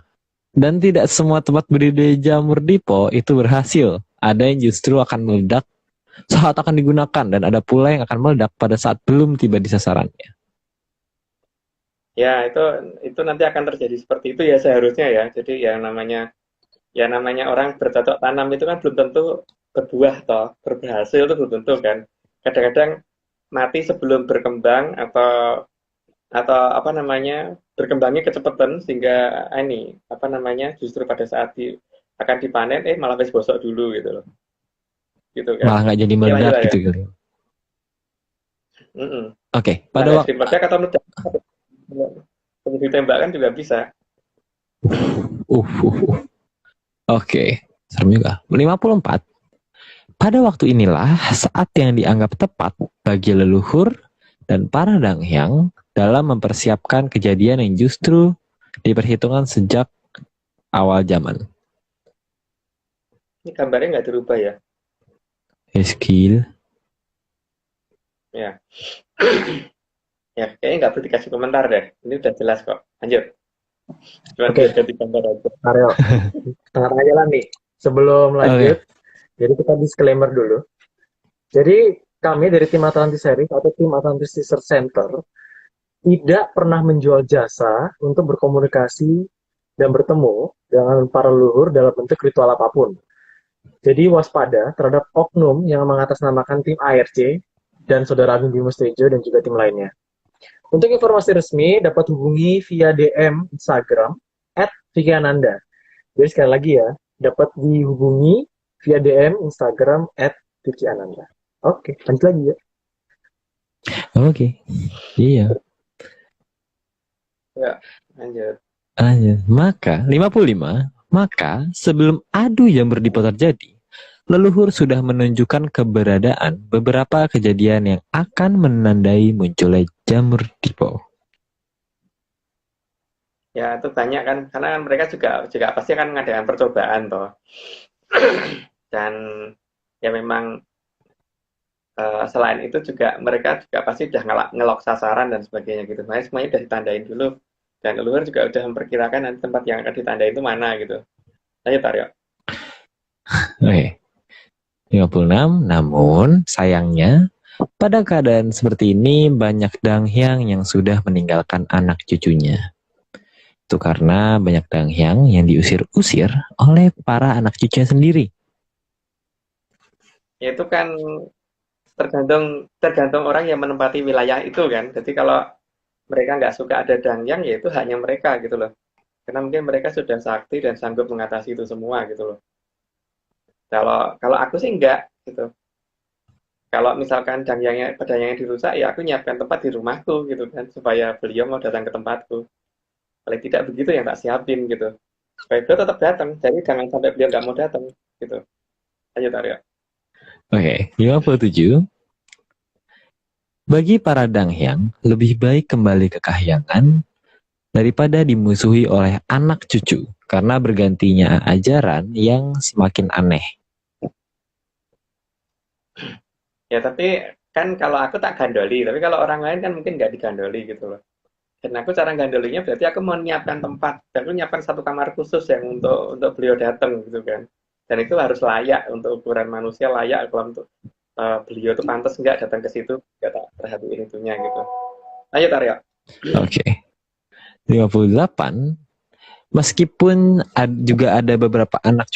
Dan tidak semua tempat budidaya jamur dipo itu berhasil. Ada yang justru akan meledak saat akan digunakan, dan ada pula yang akan meledak pada saat belum tiba di sasarannya. Ya, itu nanti akan terjadi seperti itu ya seharusnya ya. Jadi yang namanya orang bercocok tanam itu kan belum tentu berbuah toh, berhasil itu belum tentu kan. Kadang-kadang mati sebelum berkembang atau apa namanya berkembangnya kecepatan sehingga ini apa namanya justru pada saat akan dipanen malah wis bosok dulu gitu kan. Malah nggak jadi Oke, lanjut meledak lah ya. gitu gitu. Oke, Nah, pada es waktu krim meledak atau meledak tunggu ditembak kan juga bisa. uh, uh, uh. Oke, serem juga. 54. Pada waktu inilah saat yang dianggap tepat bagi leluhur dan para danghyang dalam mempersiapkan kejadian yang justru diperhitungkan sejak awal zaman. Ini gambarnya nggak dirubah ya. Skill. Ya. Ya, kayaknya nggak perlu dikasih komentar deh. Ini udah jelas kok. Lanjut. Cuma Oke. ganti gambar aja. Aryo, tengah-tengah jalan nih. Sebelum lanjut, jadi kita disclaimer dulu. Jadi kami dari tim Atlantis Series atau tim Atlantis Research Center tidak pernah menjual jasa untuk berkomunikasi dan bertemu dengan para leluhur dalam bentuk ritual apapun. Jadi waspada terhadap oknum yang mengatasnamakan tim ARC dan Saudara Agung Bimo Tejo dan juga tim lainnya. Untuk informasi resmi dapat hubungi via DM Instagram @Vicky-Ananda. Jadi sekali lagi ya, dapat dihubungi via DM Instagram @Vicky-Ananda. Oke, lanjut lagi ya. Oke. Iya. Ya, lanjut. Maka 55, maka sebelum adu yang berdipo terjadi, leluhur sudah menunjukkan keberadaan beberapa kejadian yang akan menandai munculnya jamur dipo. Ya, itu banyak kan. Karena kan mereka juga pasti akan mengadakan percobaan toh. Dan ya memang selain itu juga mereka juga pasti udah ngelok sasaran dan sebagainya gitu. Makanya semuanya udah ditandain dulu. Dan leluhur juga udah memperkirakan nanti tempat yang akan ditandain itu mana gitu. Lanjut, Aryo. Oke. 56, namun sayangnya pada keadaan seperti ini banyak danghyang yang sudah meninggalkan anak cucunya. Itu karena banyak danghyang yang diusir-usir oleh para anak cucunya sendiri. Ya itu kan tergantung orang yang menempati wilayah itu kan. Jadi kalau mereka nggak suka ada dangyang, ya itu haknya mereka gitu loh. Karena mungkin mereka sudah sakti dan sanggup mengatasi itu semua gitu loh. Kalau aku sih enggak gitu. Kalau misalkan dangyangnya dirusak, ya aku nyiapkan tempat di rumahku gitu kan, supaya beliau mau datang ke tempatku. Paling tidak begitu yang tak siapin gitu. Supaya beliau tetap datang, jadi jangan sampai beliau nggak mau datang gitu. Lanjut, Aryo. Oke, 57. Bagi para danghyang, lebih baik kembali ke kahyangan daripada dimusuhi oleh anak cucu karena bergantinya ajaran yang semakin aneh. Ya tapi kan kalau aku tak gandoli, tapi kalau orang lain kan mungkin nggak digandoli gitu loh. Dan aku cara gandolinya berarti aku mau menyiapkan tempat, dan aku menyiapkan satu kamar khusus yang untuk beliau datang gitu kan. Dan itu harus layak untuk ukuran manusia, layak kalau untuk beliau tuh pantas nggak datang ke situ, nggak tak perhatiin itunya gitu. Lanjut, Aryo. Oke. 58. Meskipun juga ada beberapa anak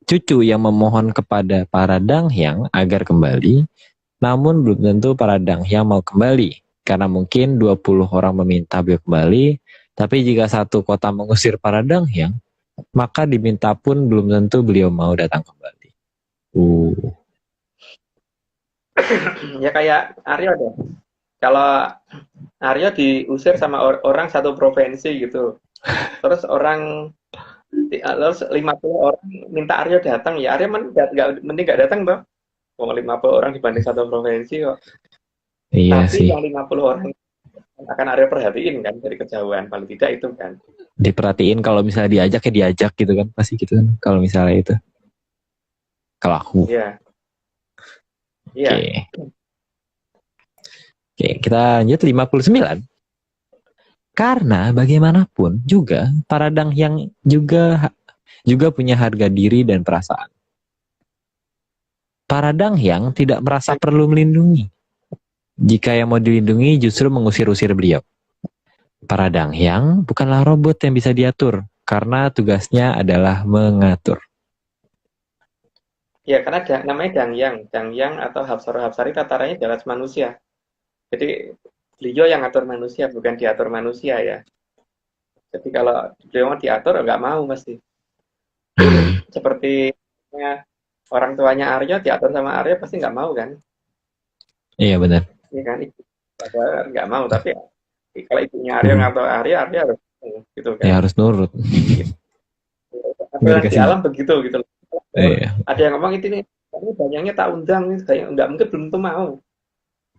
cucu yang memohon kepada para danghyang agar kembali, namun belum tentu para danghyang mau kembali. Karena mungkin 20 orang meminta beliau kembali, tapi jika satu kota mengusir para danghyang, maka diminta pun belum tentu beliau mau datang kembali. Ya kayak Aryo deh. Kalau Aryo diusir sama orang satu provinsi gitu, terus 50 orang minta Aryo datang, ya Aryo mending nggak datang toh. Mau 50 orang dibanding satu provinsi kok. Iya Tapi sih. yang 50 orang akan Aryo perhatiin kan dari kejauhan, paling tidak itu kan. Diperhatiin kalau misalnya diajak ya diajak gitu kan, pasti gitu kan kalau misalnya itu. Kalau aku. Iya. Iya. Oke, kita lanjut 59. Karena bagaimanapun juga para danghyang juga punya harga diri dan perasaan. Para danghyang tidak merasa perlu melindungi. Jika yang mau dilindungi justru mengusir-usir beliau. Para Danghyang bukanlah robot yang bisa diatur, karena tugasnya adalah mengatur. Ya, karena namanya Dangyang atau Hapsara tatarannya di atas manusia. Jadi beliau yang ngatur manusia, bukan diatur manusia ya. Jadi kalau beliau mau diatur, nggak mau mesti. Seperti orang tuanya Arya diatur sama Arya pasti nggak mau kan? Iya benar. Iya kan? Padahal nggak mau, tapi kalau ibunya Arya ngatur Arya harus gitu kan? Ya harus nurut. Aturan di alam begitu gitu. Iya. Ada yang ngomong ini banyaknya tak undang, kayak nggak mungkin, belum tentu mau.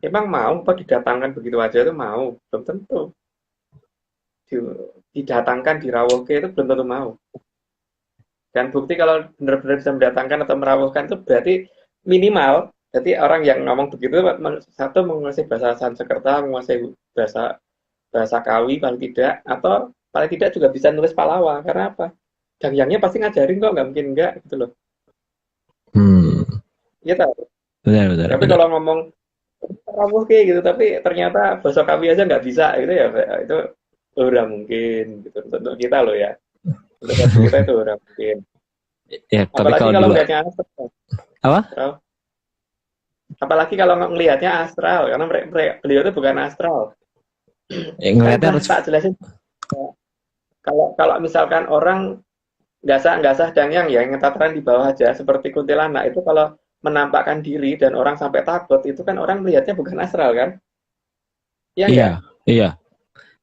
Emang mau apa didatangkan begitu aja itu mau? Belum tentu. Didatangkan dirawuhke itu belum tentu mau. Dan bukti kalau benar-benar bisa mendatangkan atau merawuhkan itu berarti minimal. Jadi orang yang ngomong begitu satu menguasai bahasa Sanskerta, menguasai bahasa Kawi paling tidak, atau paling tidak juga bisa nulis Palawa. Karena apa? Dangyangnya pasti ngajarin kok, nggak mungkin enggak gitu loh. Iya tahu. Benar. Tapi kalau ngomong rawuh kayak gitu, tapi ternyata bahasa Kawi aja nggak bisa gitu ya, itu udah mungkin gitu untuk kita loh ya. Untuk kita itu udah mungkin. Ya, tapi apalagi kalau melihatnya astral. Apa? Apalagi kalau ngelihatnya astral, karena beliau itu bukan astral. Ngelihatnya harus tak jelasin. Kalau misalkan orang nggak sah Dangyang ya, yang tataran di bawah aja seperti kuntilanak itu kalau menampakkan diri dan orang sampai takut, itu kan orang melihatnya bukan astral kan? Iya.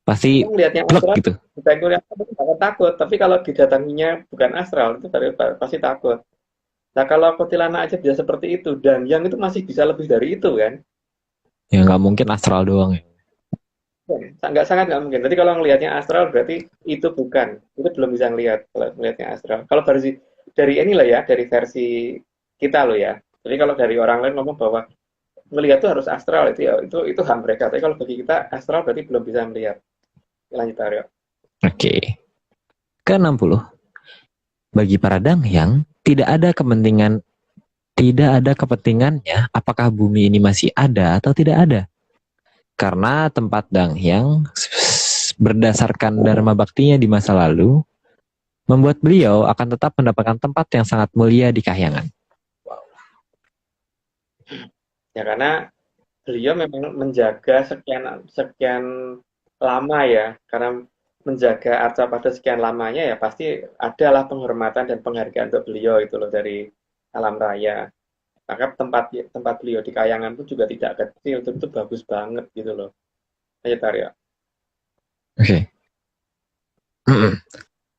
Pasti melihatnya astral gitu. Bukan takut, tapi kalau didatanginya bukan astral itu pasti takut. Nah kalau kuntilanak aja bisa seperti itu, dan yang itu masih bisa lebih dari itu kan? Ya nggak mungkin astral doang ya. Sangat nggak mungkin. Jadi kalau ngelihatnya astral berarti itu bukan, itu belum bisa ngelihat kalau ngelihatnya astral. Kalau dari inilah ya, dari versi kita loh ya. Jadi kalau dari orang lain ngomong bahwa ngelihat itu harus astral, itu hak mereka. Tapi kalau bagi kita astral berarti belum bisa melihat. Lanjut Aryo. Oke. Ke-60. Bagi para Danghyang tidak ada kepentingannya apakah bumi ini masih ada atau tidak ada. Karena tempat Danghyang berdasarkan dharma baktinya di masa lalu membuat beliau akan tetap mendapatkan tempat yang sangat mulia di Kahyangan. Ya karena beliau memang menjaga sekian lama ya, karena menjaga arca pada sekian lamanya ya pasti adalah penghormatan dan penghargaan untuk beliau itu loh dari alam raya. Maka tempat beliau di Kahyangan pun juga tidak kecil, itu bagus banget gitu loh. Ayo Tarya. Oke.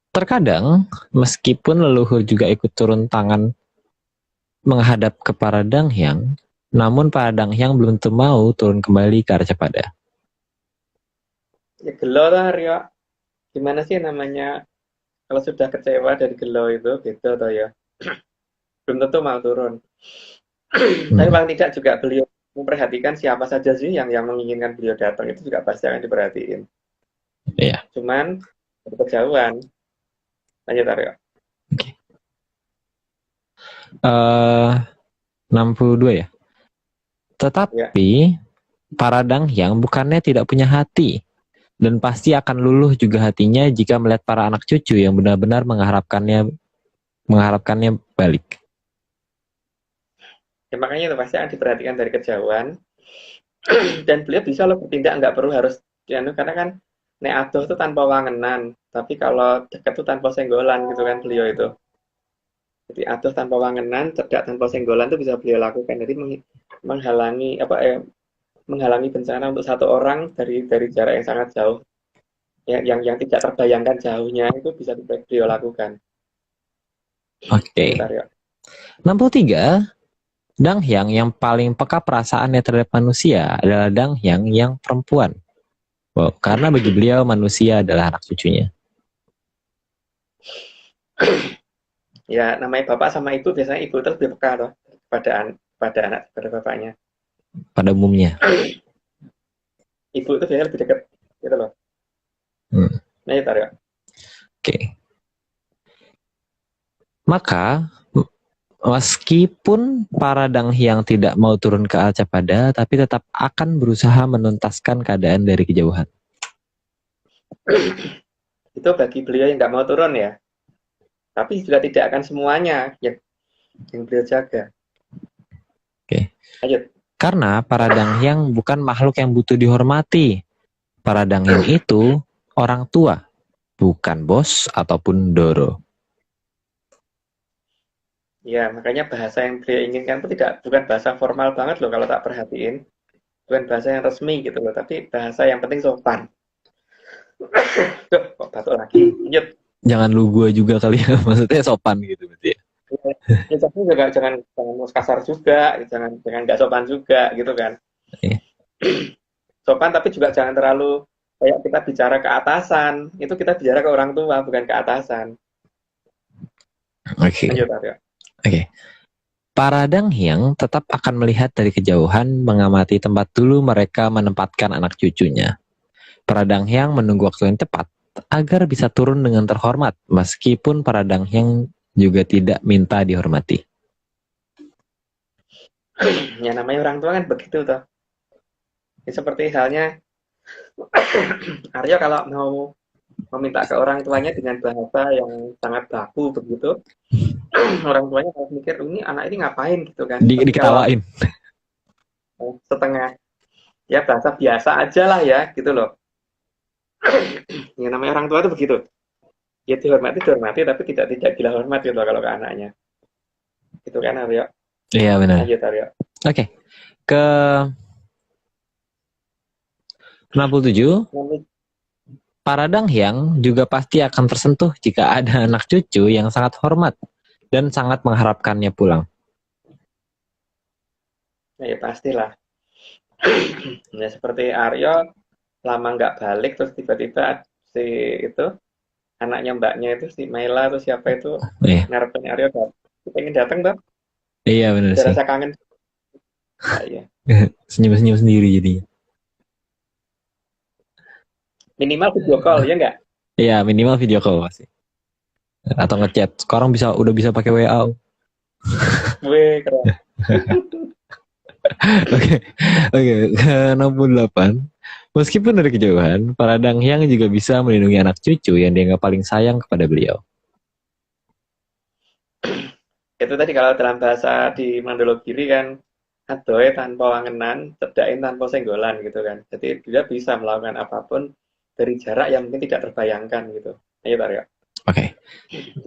Terkadang meskipun leluhur juga ikut turun tangan menghadap ke para Danghyang, namun para Danghyang belum tentu mau turun kembali ke Arcapada. Ya gelo lah Aryo. Gimana sih namanya kalau sudah kecewa dari gelo itu gitu toh ya. Belum tentu mau turun. Tapi paling tidak juga beliau memperhatikan siapa saja sih yang menginginkan beliau datang, itu juga pasti akan diperhatiin. Iya. Cuman kejauhan. Lanjut Aryo. Oke. 62 ya. Tetapi para Danghyang bukannya tidak punya hati, dan pasti akan luluh juga hatinya jika melihat para anak cucu yang benar-benar mengharapkannya balik. Ya makanya itu pasti akan diperhatikan dari kejauhan. Dan beliau bisa loh bertindak, nggak perlu harus karena kan nek adoh itu tanpa wangenan, tapi kalau dekat itu tanpa senggolan gitu kan beliau itu. Jadi adoh tanpa wangenan, cerdak tanpa senggolan itu bisa beliau lakukan. Jadi menghalangi bencana untuk satu orang dari jarak yang sangat jauh, yang tidak terbayangkan jauhnya, itu bisa beliau lakukan. Oke. 63. Danghyang yang paling peka perasaannya terhadap manusia adalah Danghyang yang perempuan. Wow, karena bagi beliau manusia adalah anak cucunya. Ya namanya bapak sama ibu, biasanya ibu terus lebih peka loh pada anak, pada bapaknya. Pada umumnya. Ibu itu biasanya lebih dekat gitu loh. Nah itu ya. Oke. Maka meskipun para Danghyang tidak mau turun ke Arcapada, tapi tetap akan berusaha menuntaskan keadaan dari kejauhan. Itu bagi beliau yang nggak mau turun ya. Tapi juga tidak akan semuanya yang beliau jaga. Oke. Lanjut. Karena para danghyang bukan makhluk yang butuh dihormati. Para danghyang itu orang tua, bukan bos ataupun doro. Ya, makanya bahasa yang beliau inginkan itu bukan bahasa formal banget loh kalau tak perhatiin. Bukan bahasa yang resmi gitu loh, tapi bahasa yang penting sopan. Duh, kok batuk lagi. Lanjut. Jangan lu gua juga kali ya, maksudnya sopan gitu berarti ya. Ya, tapi juga jangan kasar juga, jangan nggak sopan juga gitu kan. Iya. Sopan tapi juga jangan terlalu kayak kita bicara ke atasan. Itu kita bicara ke orang tua, bukan ke atasan. Oke. Lanjut, Aryo. Oke. Para danghyang tetap akan melihat dari kejauhan, mengamati tempat dulu mereka menempatkan anak cucunya. Para danghyang menunggu waktu yang tepat agar bisa turun dengan terhormat, meskipun para danghyang juga tidak minta dihormati. Ya namanya orang tua kan begitu toh. Ya, seperti halnya Aryo kalau mau meminta ke orang tuanya dengan bahasa yang sangat baku begitu, orang tuanya harus mikir ini anak ini ngapain gitu kan. Tapi kalau Diketawain. setengah ya bahasa biasa aja lah ya gitu loh. Yang namanya orang tua itu begitu. Ya dihormati tapi tidak gila hormat gitu loh kalau ke anaknya. Itu kan Aryo. Iya benar. Lanjut Aryo. Oke. Ke 67. Para danghyang juga pasti akan tersentuh jika ada anak cucu yang sangat hormat dan sangat mengharapkannya pulang. Ya pastilah. Ya seperti Aryo lama nggak balik terus tiba-tiba si itu anaknya mbaknya itu si Maila atau siapa itu ngarepin Aryo pengen datang tuh. Iya benar sih. Rasa kangen. Nah, iya. Senyum-senyum sendiri jadinya. Minimal video call ya nggak? Iya minimal video call pasti. Atau ngechat. Sekarang udah bisa pakai WA. Wih keren. Oke. Ke 68. Meskipun dari kejauhan, para danghyang juga bisa melindungi anak cucu yang dianggap paling sayang kepada beliau. Itu tadi kalau dalam bahasa di Mandologiri kan adoe tanpa wangenan, cedain tanpa senggolan gitu kan. Jadi dia bisa melakukan apapun dari jarak yang mungkin tidak terbayangkan gitu. Ayo Aryo. Oke.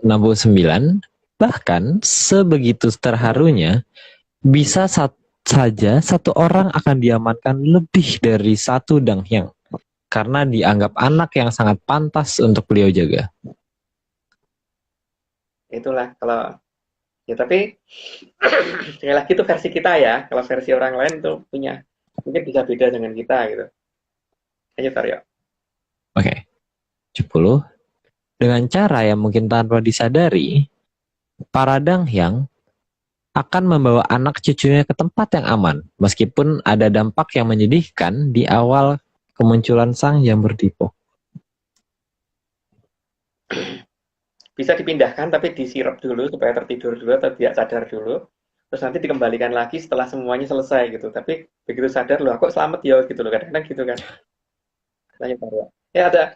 69. Bahkan sebegitu terharunya bisa saja satu orang akan diamankan lebih dari satu danghyang karena dianggap anak yang sangat pantas untuk beliau jaga. Itulah kalau ya tapi sekali lagi itu versi kita ya. Kalau versi orang lain tuh punya mungkin bisa beda dengan kita gitu. Ayo Aryo. Oke. 70. Dengan cara yang mungkin tanpa disadari, para danghyang akan membawa anak cucunya ke tempat yang aman, meskipun ada dampak yang menyedihkan di awal kemunculan sang jamur dipo. Bisa dipindahkan tapi disirap dulu supaya tertidur dulu atau tidak sadar dulu. Terus nanti dikembalikan lagi setelah semuanya selesai gitu. Tapi begitu sadar loh, aku selamat ya gitu loh. Kadang-kadang gitu kan. Lanjut Aryo. Ya ada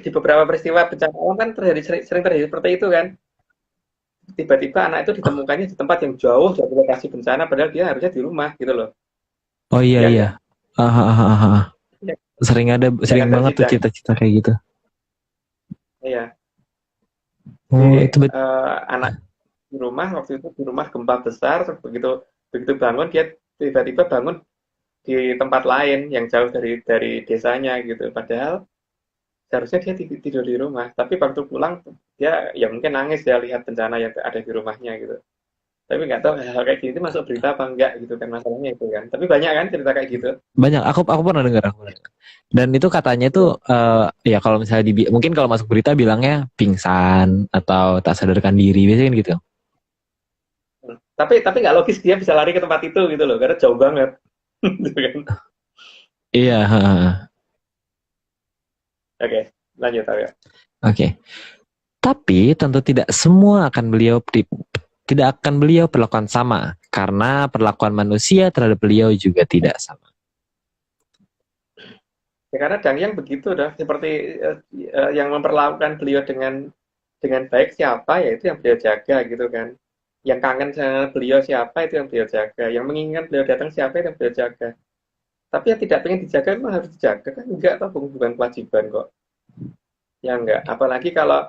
di beberapa peristiwa bencana alam kan sering terjadi seperti itu kan. Tiba-tiba anak itu ditemukannya di tempat yang jauh dari lokasi bencana padahal dia harusnya di rumah gitu loh. Oh iya iya. Sering banget tuh cita-cita kayak gitu. Iya. Itu anak di rumah waktu itu di rumah gempa besar begitu bangun dia tiba-tiba bangun di tempat lain yang jauh dari desanya gitu. Padahal seharusnya dia tidur di rumah, tapi waktu pulang dia ya mungkin nangis ya lihat bencana yang ada di rumahnya gitu. Tapi nggak tahu hal kayak gini masuk berita apa enggak gitu kan masalahnya itu kan. Tapi banyak kan cerita kayak gitu. Banyak, aku pernah dengar. Dan itu katanya tuh ya kalau misalnya mungkin kalau masuk berita bilangnya pingsan atau tak sadarkan diri biasanya gitu. Tapi nggak logis dia bisa lari ke tempat itu gitu loh, karena jauh banget. Iya. Oke, lanjut Aryo. Oke. Tapi tentu tidak semua akan beliau perlakukan sama karena perlakuan manusia terhadap beliau juga tidak sama. Ya, karena Dang Yang begitu dah, seperti yang memperlakukan beliau dengan baik siapa ya itu yang beliau jaga gitu kan. Yang kangen sama beliau siapa itu yang beliau jaga. Yang menginginkan beliau datang siapa itu yang beliau jaga. Tapi yang tidak pengen dijaga memang harus dijaga kan enggak toh bukan kewajiban kok. Ya enggak. Apalagi kalau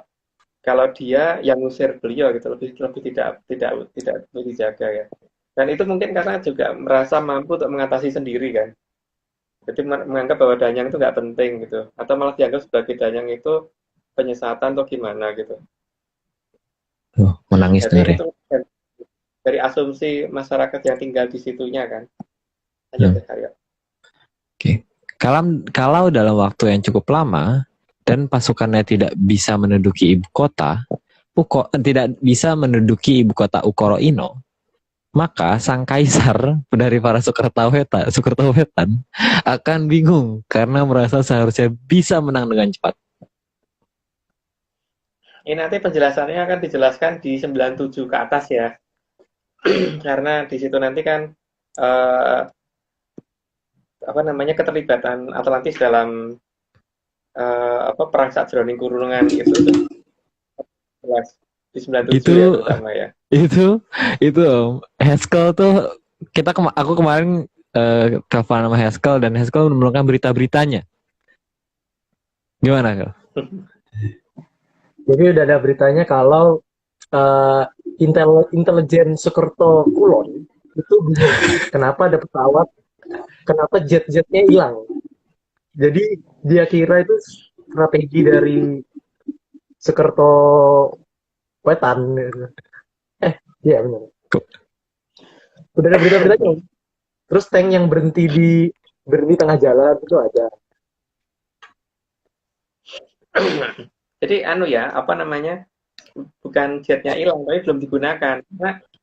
kalau dia yang ngusir beliau gitu lebih lebih tidak perlu dijaga ya. Dan itu mungkin karena juga merasa mampu untuk mengatasi sendiri kan. Jadi menganggap bahwa danyang itu nggak penting gitu, atau malah dianggap sebagai danyang itu penyesatan atau gimana gitu. Tuh, menangis Jadi dengernya. itu dari asumsi masyarakat yang tinggal di situnya kan. Lanjut Hmm. ya, Aryo. Oke. Kalau dalam waktu yang cukup lama dan pasukannya tidak bisa menduduki ibu kota, tidak bisa menduduki ibu kota Ukoro-ino, maka sang kaisar dari para Sukertawetan akan bingung karena merasa seharusnya bisa menang dengan cepat. Ini nanti penjelasannya akan dijelaskan di 97 ke atas ya. Karena di situ nanti kan eh, apa namanya keterlibatan Atlantis dalam apa perang Sajroning Kurungan itu jelas di 97 ya Itu terutama ya. itu itu Om. Haskell tuh aku kemarin telepon sama Haskell dan Haskell menemukan berita-beritanya. Gimana Kak? Jadi udah ada beritanya kalau uh, intelijen Sukerto Kulon itu bingung kenapa ada pesawat, kenapa jet-jetnya hilang. Jadi dia kira itu strategi dari Sukerto Wetan. Iya benar. Udah ada berita-beritanya. Terus tank yang berhenti tengah jalan itu ada. Jadi anu ya, apa namanya? Bukan jetnya hilang, tapi belum digunakan.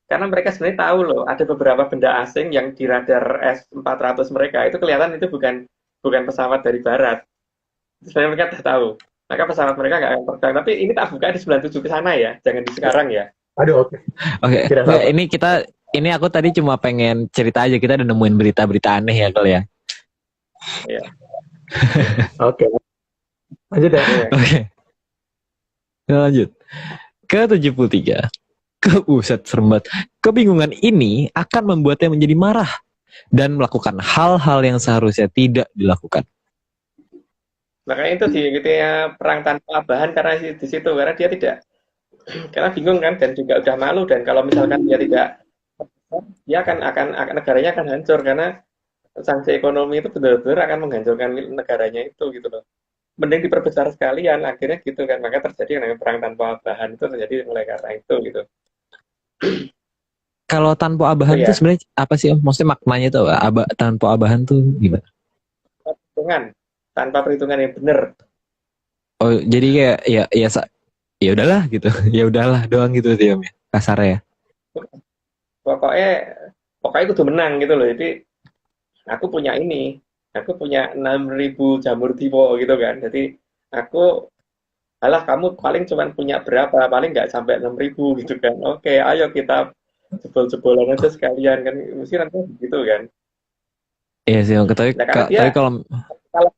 Karena mereka sebenarnya tahu loh, ada beberapa benda asing yang di radar S-400 mereka itu kelihatan itu bukan bukan pesawat dari barat. Sebenarnya mereka sudah tahu. Maka pesawat mereka nggak akan terbang. Tapi ini tak buka di 97 ke sana ya, jangan di sekarang ya. Aduh, oke. Oke, Tidak nggak, sabar. ini aku tadi cuma pengen cerita aja, kita udah nemuin berita-berita aneh ya kali ya. Ya. Oke. Lanjut ya. Oke, lanjut. Ke 73. Buset, serem banget. Kebingungan ini akan membuatnya menjadi marah dan melakukan hal-hal yang seharusnya tidak dilakukan. Makanya itu di gitu ya perang tanpa bahan karena di situ karena dia tidak karena bingung kan dan juga udah malu dan kalau misalkan dia tidak dia akan negaranya akan hancur karena sanksi ekonomi itu benar-benar akan menghancurkan negaranya itu gitu loh. Mending diperbesar sekalian akhirnya gitu kan maka terjadi yang namanya perang tanpa bahan itu terjadi mulai karena itu gitu. Kalau tanpa Itu abahan tuh ya sebenarnya apa sih Om? Maksudnya maknanya tuh tanpa abahan tuh gimana? perhitungan tanpa perhitungan yang benar. Oh, jadi kayak ya udahlah gitu. Ya udahlah doang gitu sih Om ya. Kasarnya ya. Pokoknya pokoknya kudu menang gitu loh. Jadi aku punya ini, aku punya 6.000 jamur tiwo gitu kan. Jadi aku alah kamu paling cuma punya berapa, paling nggak sampai 6.000 gitu kan. Oke, ayo kita jebol-jebolan aja sekalian kan. Mesti nanti gitu kan. Iya sih Om. Nah karena dia Tapi kalau kalau,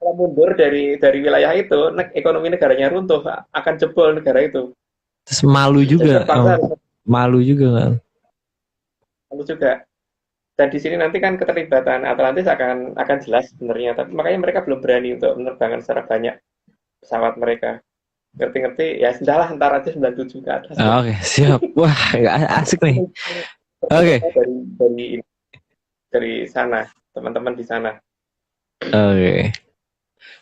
kalau mundur dari wilayah itu, ekonomi negaranya runtuh, akan jebol negara itu. terus malu Jadi juga terpaksa Om. harus Malu juga kan. juga. Dan di sini nanti kan keterlibatan Atlantis akan jelas sebenarnya, tapi makanya mereka belum berani untuk menerbangkan secara banyak pesawat mereka. Ngerti-ngerti ya sudahlah ntar aja 97 ke atas ya. Oke, siap. Wah, asik nih. Oke. Dari dari sana, teman-teman di sana. Oke.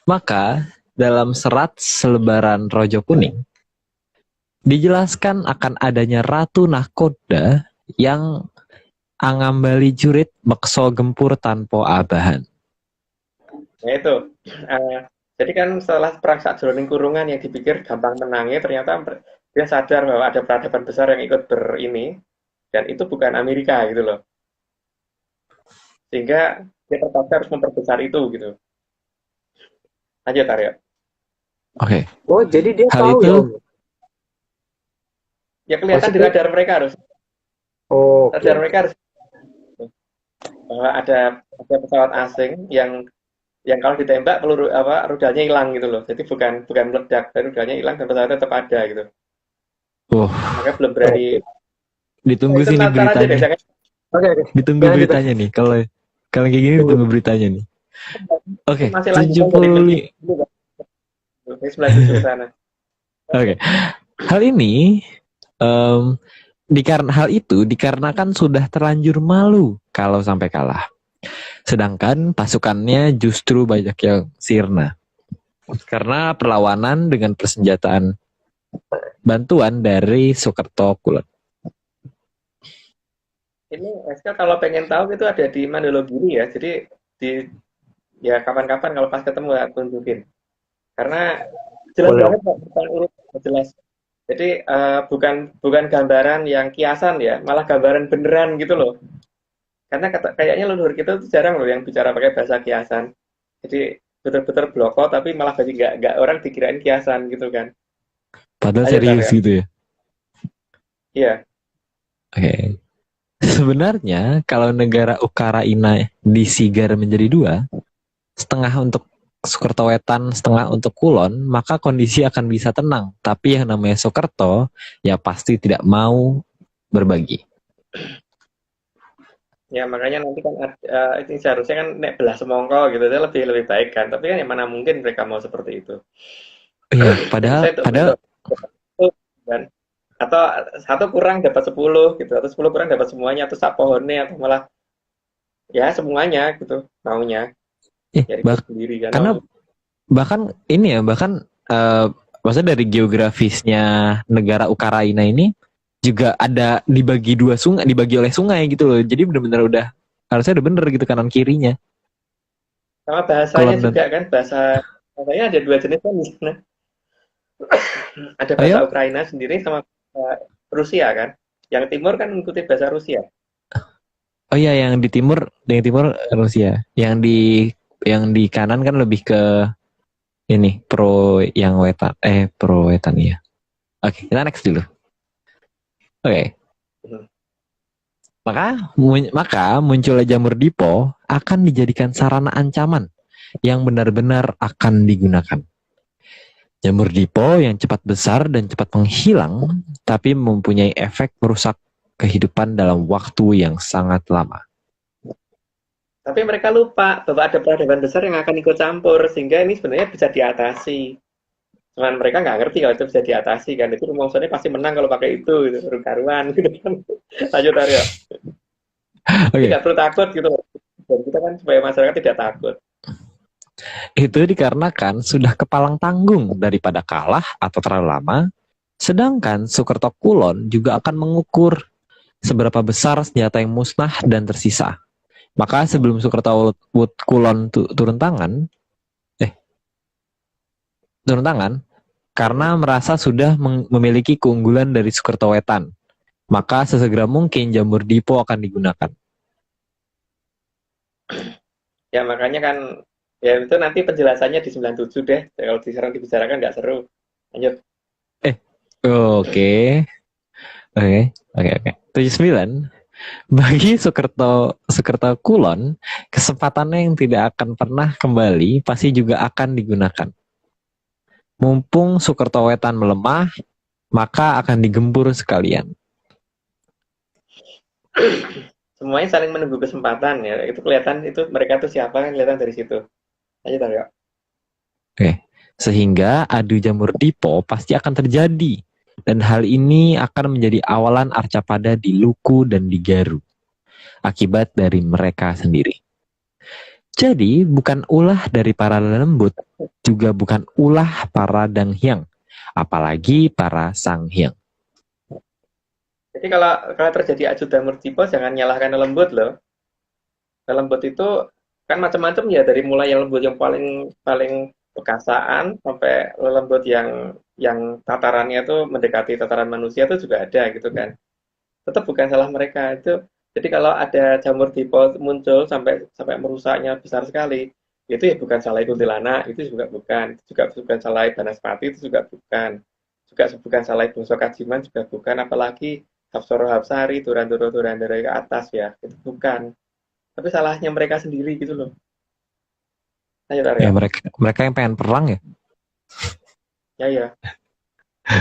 Maka dalam serat selebaran Rojo Kuning dijelaskan akan adanya Ratu Nahkoda yang angambali jurit bekso gempur tanpa abahan. Nah itu. Jadi kan setelah perang Sajroning Kurungan yang dipikir gampang menangnya, ternyata dia sadar bahwa ada peradaban besar yang ikut berini dan itu bukan Amerika gitu loh. Sehingga dia terpaksa harus memperbesar itu gitu. Lanjut Arya. Oke. Oh, jadi dia Hal tahu itu ya, Om? Ya kelihatan di Maksudnya, radar mereka harus. oh, oke. Radar mereka harus bahwa ada pesawat asing yang yang kalau ditembak peluru apa rudalnya hilang gitu loh. Jadi bukan meledak, tapi rudalnya hilang dan pesawatnya tetap ada gitu. Wah, Makanya belum berani. Nah, ditunggu itu sini penasaran aja deh, beritanya. jangan Oke, oke. Ditunggu Jangan gitu. beritanya nih. Kalau kalau kayak gini Tunggu. ditunggu beritanya nih. itu Oke, masih lanjutan dari film 70. dulu kan. Dari 97 ke sana. Oke. Hal ini em, hal itu dikarenakan sudah terlanjur malu kalau sampai kalah. Sedangkan pasukannya justru banyak yang sirna. Karena perlawanan dengan persenjataan bantuan dari Soekerto Kulon. Ini SK kalau pengen tahu itu ada di Mandalogiri ya. Jadi di ya kapan-kapan kalau pas ketemu ya tunjukin. Karena jelas Boleh. banget Pak, bukan urut jelas. Jadi bukan bukan gambaran yang kiasan ya, malah gambaran beneran gitu loh. Karena kayaknya leluhur kita tuh jarang loh yang bicara pakai bahasa kiasan. Jadi betul-betul bloko tapi malah jadi nggak orang dikirain kiasan gitu kan. Padahal Ayo tar serius ya. gitu ya. Iya. Oke. Sebenarnya kalau negara Ukraina disigar menjadi dua, setengah untuk Sukerto Wetan, setengah untuk Kulon, maka kondisi akan bisa tenang. Tapi yang namanya Soekerto, ya pasti tidak mau berbagi. Ya makanya nanti kan ini seharusnya kan nek belah semongko gitu itu lebih lebih baik kan. Tapi kan yang mana mungkin mereka mau seperti itu. Iya, Jadi padahal saya untuk padahal kan atau satu kurang dapat 10 gitu atau 10 kurang dapat semuanya atau sak pohonnya atau malah ya semuanya gitu maunya ya ribut sendiri kan karena mau. bahkan ini ya bahkan eh, maksudnya dari geografisnya negara Ukraina ini juga ada dibagi dua sungai, dibagi oleh sungai gitu loh. Jadi benar-benar udah harusnya udah bener gitu kanan kirinya. Sama bahasanya Kulon dan juga kan bahasanya ada dua jenis kan di sana. Ada bahasa ayo, Ukraina sendiri sama Rusia kan. Yang timur kan mengikuti bahasa Rusia. oh iya yang timur Rusia, yang di kanan kan lebih ke ini pro wetan ya. Oke, kita next dulu. Oke, Hmm. maka munculnya jamur dipo akan dijadikan sarana ancaman yang benar-benar akan digunakan. Jamur dipo yang cepat besar dan cepat menghilang, tapi mempunyai efek merusak kehidupan dalam waktu yang sangat lama. Tapi mereka lupa bahwa ada peradaban besar yang akan ikut campur sehingga ini sebenarnya bisa diatasi. Cuman mereka nggak ngerti kalau itu bisa diatasi kan. Itu rumusnya pasti menang kalau pakai itu gitu. Karuan gitu kan. Lanjut Aryo. Jadi Oke, nggak perlu takut gitu. Dan kita kan supaya masyarakat tidak takut. itu dikarenakan sudah kepalang tanggung daripada kalah atau terlalu lama, sedangkan Sukerto Kulon juga akan mengukur seberapa besar senjata yang musnah dan tersisa. Maka sebelum Sukerto Kulon turun tangan, karena merasa sudah memiliki keunggulan dari Sukerto Wetan, maka sesegera mungkin jamur dipo akan digunakan. Ya makanya kan ya itu nanti penjelasannya di 97 deh. Kalau diserang dibicarakan nggak seru. Lanjut. Oke, oke, oke. 79. Bagi Sukerto Kulon, kesempatannya yang tidak akan pernah kembali pasti juga akan digunakan. Mumpung Sukerto Wetan melemah, maka akan digempur sekalian. Semuanya saling menunggu kesempatan ya. Itu kelihatan itu mereka tuh siapa kan kelihatan dari situ. Lanjut Aryo. Oke, sehingga adu jamur dipo pasti akan terjadi. Dan hal ini akan menjadi awalan Arcapada di Luku dan di Garu. Akibat dari mereka sendiri. Jadi bukan ulah dari para lembut, juga bukan ulah para danghyang, apalagi para sanghyang. Jadi kalau terjadi adu damur tipo jangan nyalahkan lembut loh. Lembut itu kan macam-macam ya dari mulai yang lembut yang paling paling perkasaan sampai lembut yang tatarannya itu mendekati tataran manusia itu juga ada gitu kan. Tetap bukan salah mereka itu. Jadi kalau ada jamur tipe muncul sampai sampai merusaknya besar sekali, itu ya bukan salah kuntilanak, itu juga bukan, itu juga bukan salah Banaspati, itu juga bukan salah Bungso Kajiman juga bukan, apalagi Hapsoro Hapsari, Durandoro Durandoro ke atas ya, itu bukan. Tapi salahnya mereka sendiri gitu loh. Lanjut Ya Arya. mereka yang pengen perang ya. Ya.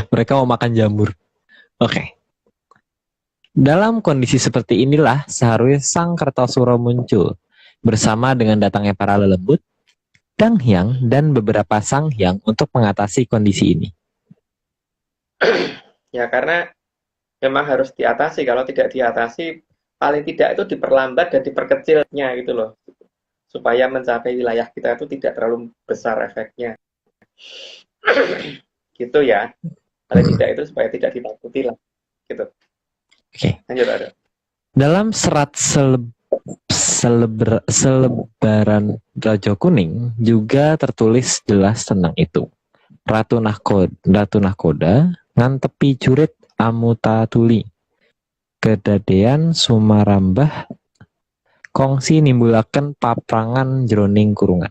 Mereka mau makan jamur. Oke. Dalam kondisi seperti inilah seharusnya Sang Kertosuro muncul bersama dengan datangnya para lelembut, Danghyang dan beberapa Sanghyang untuk mengatasi kondisi ini. Ya karena memang harus diatasi. Kalau tidak diatasi, paling tidak itu diperlambat dan diperkecilnya gitu loh. Supaya mencapai wilayah kita itu tidak terlalu besar efeknya. Gitu ya. Paling tidak itu supaya tidak ditakuti lah. Gitu. Oke. Lanjut ada. Dalam serat selebaran Raja Kuning juga tertulis jelas tentang itu. Ratu Nahkoda ngantepi jurit Amutatuli. Kedadean Sumarambah kongsi nimbulaken paprangan jroning kurungan.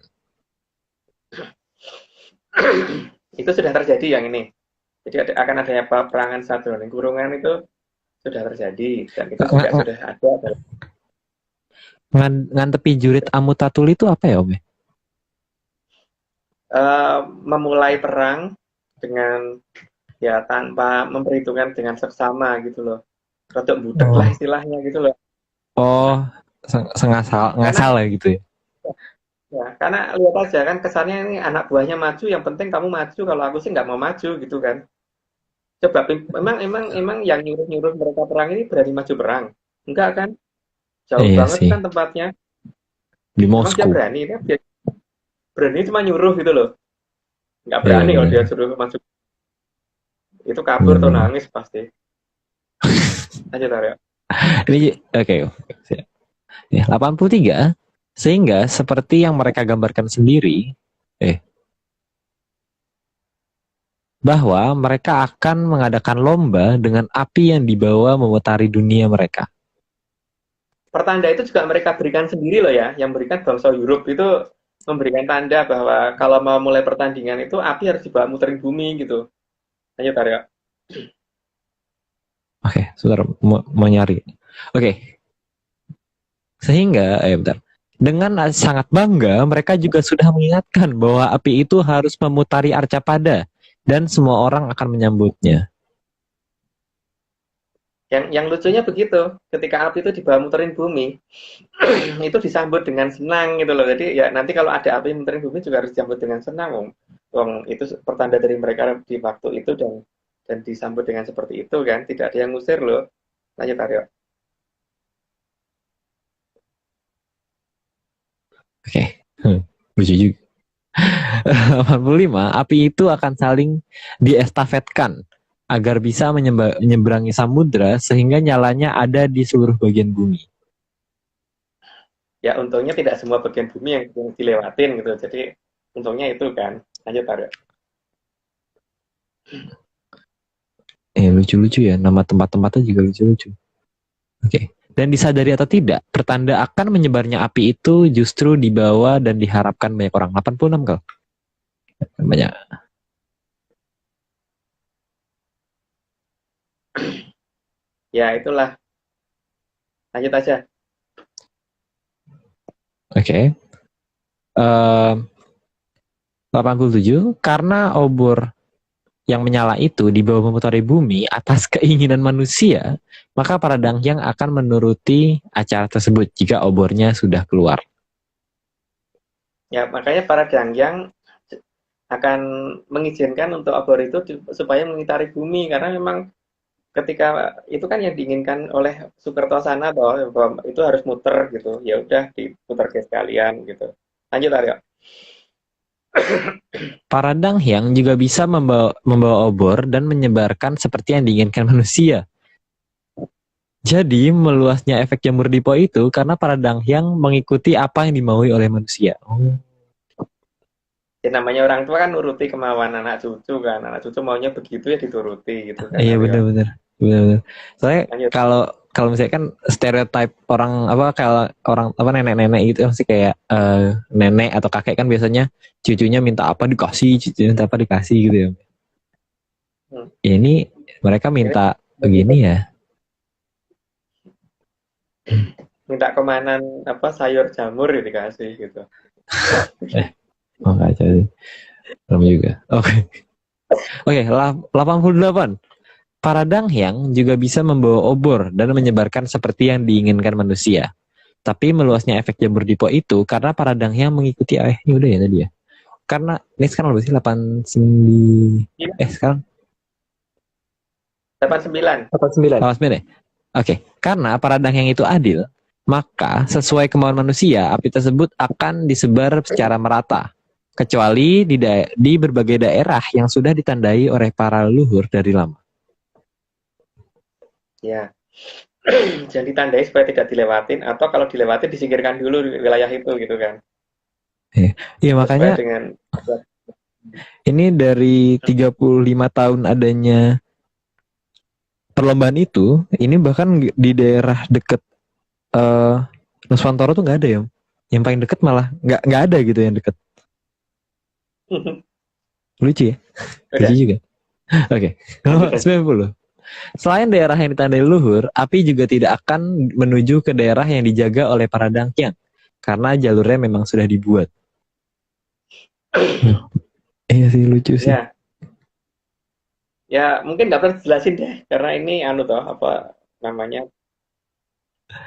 Itu sudah terjadi yang ini. Jadi akan adanya peperangan saat jroning kurungan itu sudah terjadi dan itu juga sudah ada. Ngantepi jurit Amutatuli itu apa ya, Om? Memulai perang dengan ya tanpa memperhitungkan dengan seksama gitu loh. Rodok budek lah istilahnya gitu loh. Oh, ngasal ya gitu ya. Ya, karena lihat aja kan kesannya ini anak buahnya maju, yang penting kamu maju. Kalau aku sih nggak mau maju gitu kan. Coba emang yang nyuruh mereka perang ini berani maju perang? Enggak kan? Jauh Iya banget sih. kan tempatnya. Di Emang dia Moskow. berani kan? Dia berani cuma nyuruh gitu loh. Nggak Iya berani kalau dia benar. suruh maju. Itu kabur atau nangis pasti. Lanjut Arya. Ini oke. Ya, 83 sehingga seperti yang mereka gambarkan sendiri bahwa mereka akan mengadakan lomba dengan api yang dibawa memutari dunia mereka. Pertanda itu juga mereka berikan sendiri loh ya, yang berikan bangsa Europe itu memberikan tanda bahwa kalau mau mulai pertandingan itu api harus dibawa muterin bumi gitu. Lanjut Arya. Oke, sebentar mau nyari. Oke. Sehingga bentar. Dengan sangat bangga mereka juga sudah mengingatkan bahwa api itu harus memutari Arcapada dan semua orang akan menyambutnya. Yang lucunya begitu, ketika api itu dibawa muterin bumi, itu disambut dengan senang gitu loh. Jadi ya nanti kalau ada api muterin bumi juga harus disambut dengan senang, Wong itu pertanda dari mereka di waktu itu dan disambut dengan seperti itu kan, tidak ada yang ngusir loh. Lanjut Aryo. Oke. Lucu juga. 85, api itu akan saling diestafetkan agar bisa menyeberangi samudra sehingga nyalanya ada di seluruh bagian bumi. Ya untungnya tidak semua bagian bumi yang dilewatin gitu. Jadi untungnya itu kan. Lanjut Aryo. Lucu-lucu ya, nama tempat-tempatnya juga lucu-lucu. Oke. Dan disadari atau tidak, pertanda akan menyebarnya api itu justru dibawa dan diharapkan banyak orang. 86 kal. Banyak. Ya itulah. Lanjut aja. Oke. 87, karena obor yang menyala itu dibawa memutari bumi atas keinginan manusia, maka para Danghyang akan menuruti acara tersebut jika obornya sudah keluar. Ya makanya para Danghyang akan mengizinkan untuk obor itu supaya mengitari bumi karena memang ketika itu kan yang diinginkan oleh Sukertosana bahwa itu harus muter gitu. Ya udah diputar ke sekalian gitu. Lanjut Aryo. Para Danghyang juga bisa membawa obor dan menyebarkan seperti yang diinginkan manusia. Jadi meluasnya efek jamur dipo itu karena para Danghyang mengikuti apa yang dimaui oleh manusia. Ya namanya orang tua kan nuruti kemauan anak cucu kan. Anak cucu maunya begitu ya dituruti gitu kan. Iya benar-benar. Soalnya Lanjut. kalau misalnya kan stereotip orang kalau orang nenek-nenek itu masih kayak nenek atau kakek kan biasanya cucunya minta apa dikasih, cucunya minta apa dikasih gitu ya. Ini mereka minta begini ya. Minta kemanan sayur jamur ya dikasih gitu. Oh, kaca sih. Serem juga. Oke. Oke, 88. Para danghyang juga bisa membawa obor dan menyebarkan seperti yang diinginkan manusia. Tapi meluasnya efek jamur dipo itu karena para danghyang mengikuti ini udah ya tadi ya. Karena ini sekarang lebih sih 89. Sekarang 89. 89. 89 ya? Oke, karena para danghyang itu adil, maka sesuai kemauan manusia, api tersebut akan disebar secara merata. Kecuali di berbagai daerah yang sudah ditandai oleh para leluhur dari lama. Ya. Jangan ditandai supaya tidak dilewatin, atau kalau dilewatin disingkirkan dulu wilayah itu gitu kan. Iya, makanya Sesuai dengan ini dari 35 tahun adanya perlombaan itu, ini bahkan di daerah deket Nuswantoro tuh nggak ada ya. Yang paling deket malah nggak ada gitu yang deket. Lucu ya? Lucu juga. Oke. 90. Selain daerah yang ditandai leluhur, api juga tidak akan menuju ke daerah yang dijaga oleh para danghyang karena jalurnya memang sudah dibuat. Iya sih, lucu sih. Ya. Ya, mungkin nggak perlu dijelasin deh, karena ini apa namanya,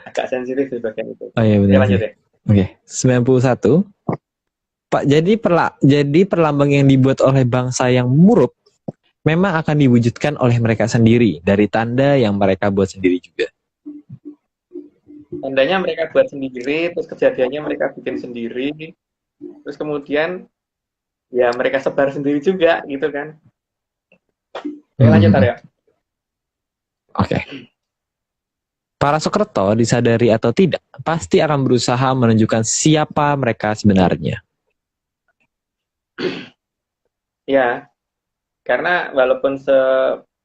agak sensitif di bagian itu. Oh iya Oke, benar lanjut sih. ya. Oke, 91. Pak, jadi perlambang yang dibuat oleh bangsa yang muruk memang akan diwujudkan oleh mereka sendiri dari tanda yang mereka buat sendiri juga. Tandanya mereka buat sendiri, terus kejadiannya mereka bikin sendiri, terus kemudian ya mereka sebar sendiri juga gitu kan. Oke, lanjut Arya. Oke. Para Soekerto disadari atau tidak, pasti akan berusaha menunjukkan siapa mereka sebenarnya. Ya, karena walaupun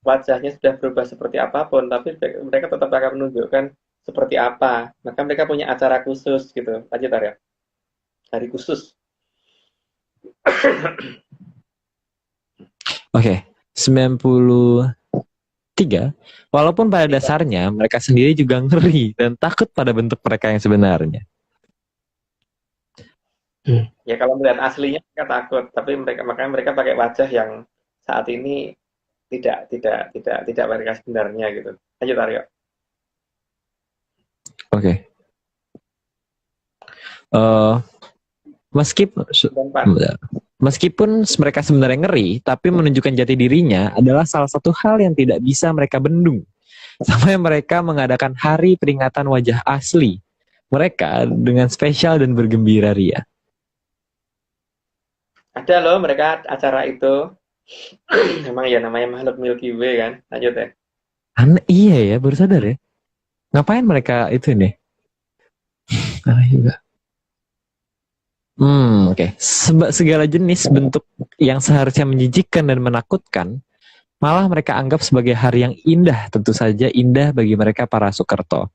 wajahnya sudah berubah seperti apapun, tapi mereka tetap akan menunjukkan seperti apa. Maka mereka punya acara khusus gitu. Lanjut Arya. Hari khusus. Oke, 93. Walaupun pada dasarnya mereka sendiri juga ngeri dan takut pada bentuk mereka yang sebenarnya. Ya kalau melihat aslinya mereka takut, tapi makanya mereka pakai wajah yang saat ini tidak mereka sebenarnya gitu. Lanjut Aryo. Oke. Meskipun mereka sebenarnya ngeri, tapi menunjukkan jati dirinya adalah salah satu hal yang tidak bisa mereka bendung. Sampai mereka mengadakan hari peringatan wajah asli mereka dengan spesial dan bergembira ria. Ada loh mereka acara itu. Emang ya namanya makhluk Milky Way kan. Lanjut ya. Iya ya, baru sadar ya. Ngapain mereka itu nih? Aneh juga. Oke. Segala jenis bentuk yang seharusnya menjijikkan dan menakutkan, malah mereka anggap sebagai hari yang indah, tentu saja indah bagi mereka para Soekerto.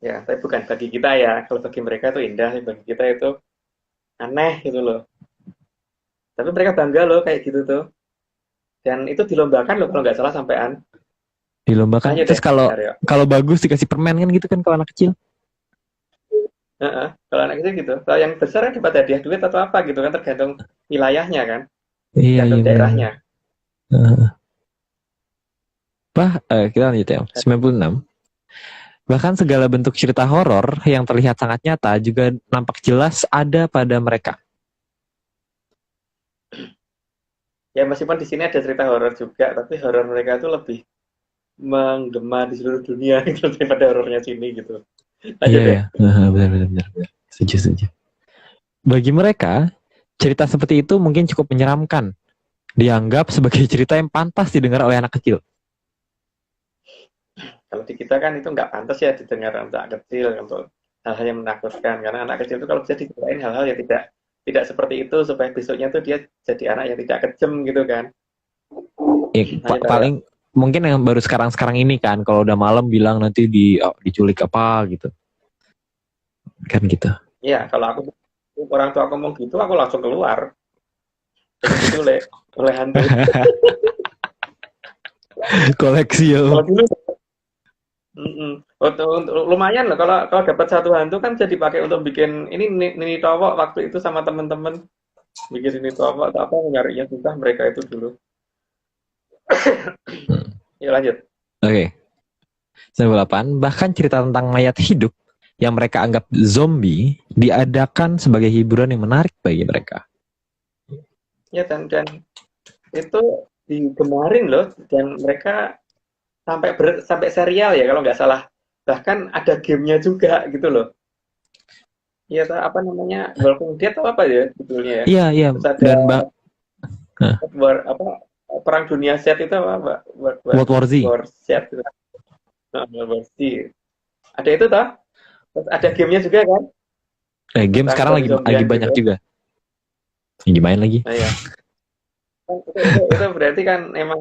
Ya, tapi bukan bagi kita ya. Kalau bagi mereka itu indah, bagi kita itu aneh gitu loh. Tapi mereka bangga loh kayak gitu tuh. Dan itu dilombakan loh kalau nggak salah sampean. Dilombakan. Lanjut Terus ya, kalau bagus dikasih permen kan gitu kan kalau anak kecil. Kalau anak kecil gitu. Kalau yang besar kan dapat hadiah duit atau apa gitu kan, tergantung wilayahnya kan. Iya, Tergantung daerahnya. Kita lanjut ya. 96. Bahkan segala bentuk cerita horor yang terlihat sangat nyata juga nampak jelas ada pada mereka. Ya meskipun di sini ada cerita horor juga, tapi horor mereka itu lebih menggema di seluruh dunia gitu daripada horornya sini gitu. Lanjut ya. Benar. Setuju. Bagi mereka, cerita seperti itu mungkin cukup menyeramkan. Dianggap sebagai cerita yang pantas didengar oleh anak kecil. Kalau di kita kan itu nggak pantas ya didengar anak kecil untuk hal-hal yang menakutkan. Karena anak kecil itu kalau bisa diceritain hal-hal yang tidak seperti itu supaya besoknya tuh dia jadi anak yang tidak kejam gitu kan. Paling mungkin yang baru sekarang ini kan kalau udah malam bilang nanti diculik apa gitu. Kan gitu. Iya, kalau orang tua aku ngomong gitu aku langsung keluar. Diculik oleh hantu. Koleksi ya. Lumayan loh kalau kalau dapat satu hantu kan bisa dipakai untuk bikin ini Nini Towok waktu itu sama temen-temen bikin Nini Towok atau apa nyarinya susah mereka itu dulu. Hmm. Ya lanjut. Oke. 98, bahkan cerita tentang mayat hidup yang mereka anggap zombie diadakan sebagai hiburan yang menarik bagi mereka. Ya dan itu digemarin loh dan mereka sampai serial ya kalau nggak salah. Bahkan ada gamenya juga gitu loh. Iya, apa namanya? Walking Dead atau apa ya judulnya ya? Iya, iya. Terus ada Dan apa Perang Dunia Z itu apa, Mbak? World War Z. War Z gitu. Nah, World War Z. Ada itu toh? Terus ada gamenya juga kan? Game Tentang sekarang lagi zombie-zombian banyak gitu. juga. Lagi main lagi. Nah, ya. Kan itu berarti kan emang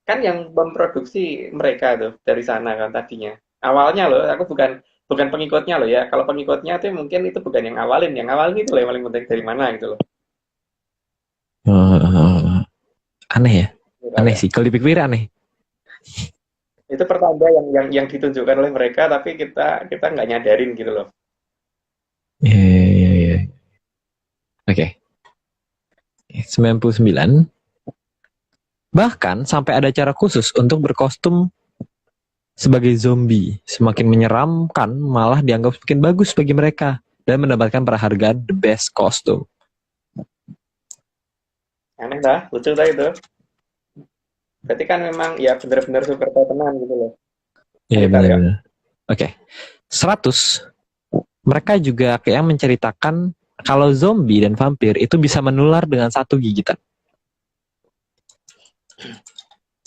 kan yang memproduksi mereka tuh dari sana kan tadinya. Awalnya loh, aku bukan bukan pengikutnya loh ya. Kalau pengikutnya tuh mungkin itu bukan yang awalin itu loh yang paling penting dari mana gitu loh. Aneh ya? Gitu Aneh ya. sih. Kalau dipikir aneh. Itu pertanda yang ditunjukkan oleh mereka tapi kita nggak nyadarin gitu loh. Iya. Oke. 99. Bahkan sampai ada cara khusus untuk berkostum sebagai zombie. Semakin menyeramkan, malah dianggap semakin bagus bagi mereka dan mendapatkan penghargaan the best costume. Aneh dah, lucu dah itu. Berarti kan memang ya benar-benar super tenan gitu loh. Iya Cerita ya. benar. Oke. 100. Mereka juga kayak menceritakan kalau zombie dan vampir itu bisa menular dengan satu gigitan.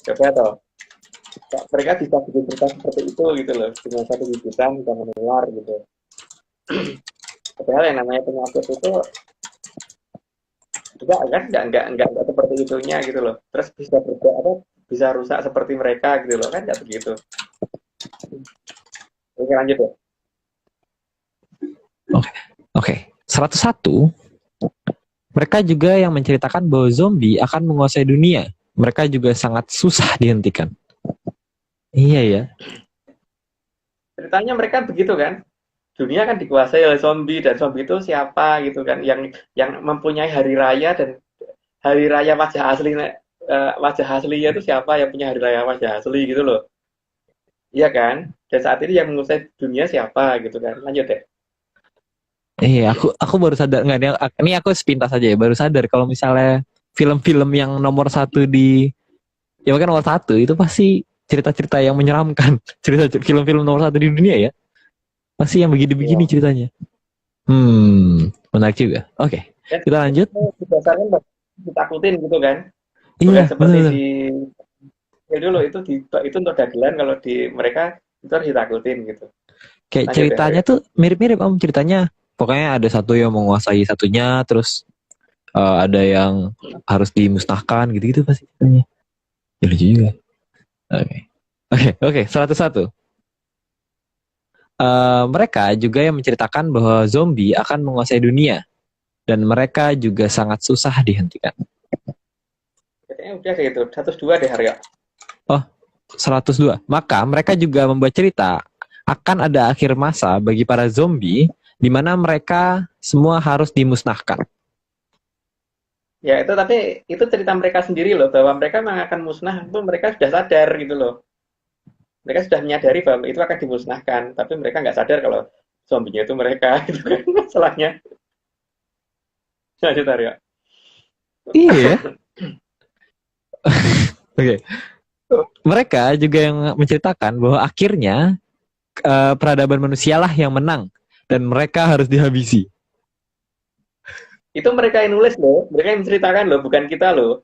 Coba toh. Mereka bisa bikin cerita seperti itu gitu loh. Dengan satu gigitan bisa menular gitu. Padahal yang namanya penyakit itu enggak seperti itunya gitu loh. Terus bisa bisa rusak seperti mereka gitu loh kan enggak begitu. Oke lanjut ya. Oke. 101. Mereka juga yang menceritakan bahwa zombie akan menguasai dunia. Mereka juga sangat susah dihentikan. Iya ya. Ceritanya mereka begitu kan. Dunia kan dikuasai oleh zombie dan zombie itu siapa gitu kan yang mempunyai hari raya dan hari raya wajah aslinya itu siapa yang punya hari raya wajah asli gitu loh. Iya kan? Dan saat ini yang menguasai dunia siapa gitu kan. Lanjut deh. Iya, aku baru sadar nggak ini aku sepintas aja ya, baru sadar kalau misalnya film-film yang nomor satu ya kan nomor satu itu pasti cerita-cerita yang menyeramkan, cerita film-film nomor satu di dunia ya, pasti yang begini-begini Iya. ceritanya. Menarik juga. Oke, Dan kita lanjut. berdasarkan ditakutin gitu kan. Bukan Iya, seperti benar. di ya dulu itu untuk dagelan kalau di mereka itu harus ditakutin gitu. Kayak Lanjut deh, ceritanya Aryo. tuh mirip-mirip ceritanya. Pokoknya ada satu yang menguasai satunya, terus ada yang harus dimusnahkan gitu-gitu pasti ceritanya. Ya, lucu juga. Oke, 101. Mereka juga yang menceritakan bahwa zombie akan menguasai dunia dan mereka juga sangat susah dihentikan. Kayaknya udah deh itu. 102 deh Aryo. 102. Maka mereka juga membuat cerita akan ada akhir masa bagi para zombie di mana mereka semua harus dimusnahkan. Ya itu tapi itu cerita mereka sendiri loh bahwa mereka memang akan musnah itu mereka sudah sadar gitu loh. Mereka sudah menyadari bahwa itu akan dimusnahkan, tapi mereka nggak sadar kalau zombinya itu mereka gitu kan masalahnya. Lanjut Aryo. Iya. Oke. Mereka juga yang menceritakan bahwa akhirnya peradaban manusialah yang menang dan mereka harus dihabisi. Itu mereka yang nulis loh, mereka yang menceritakan loh, bukan kita loh.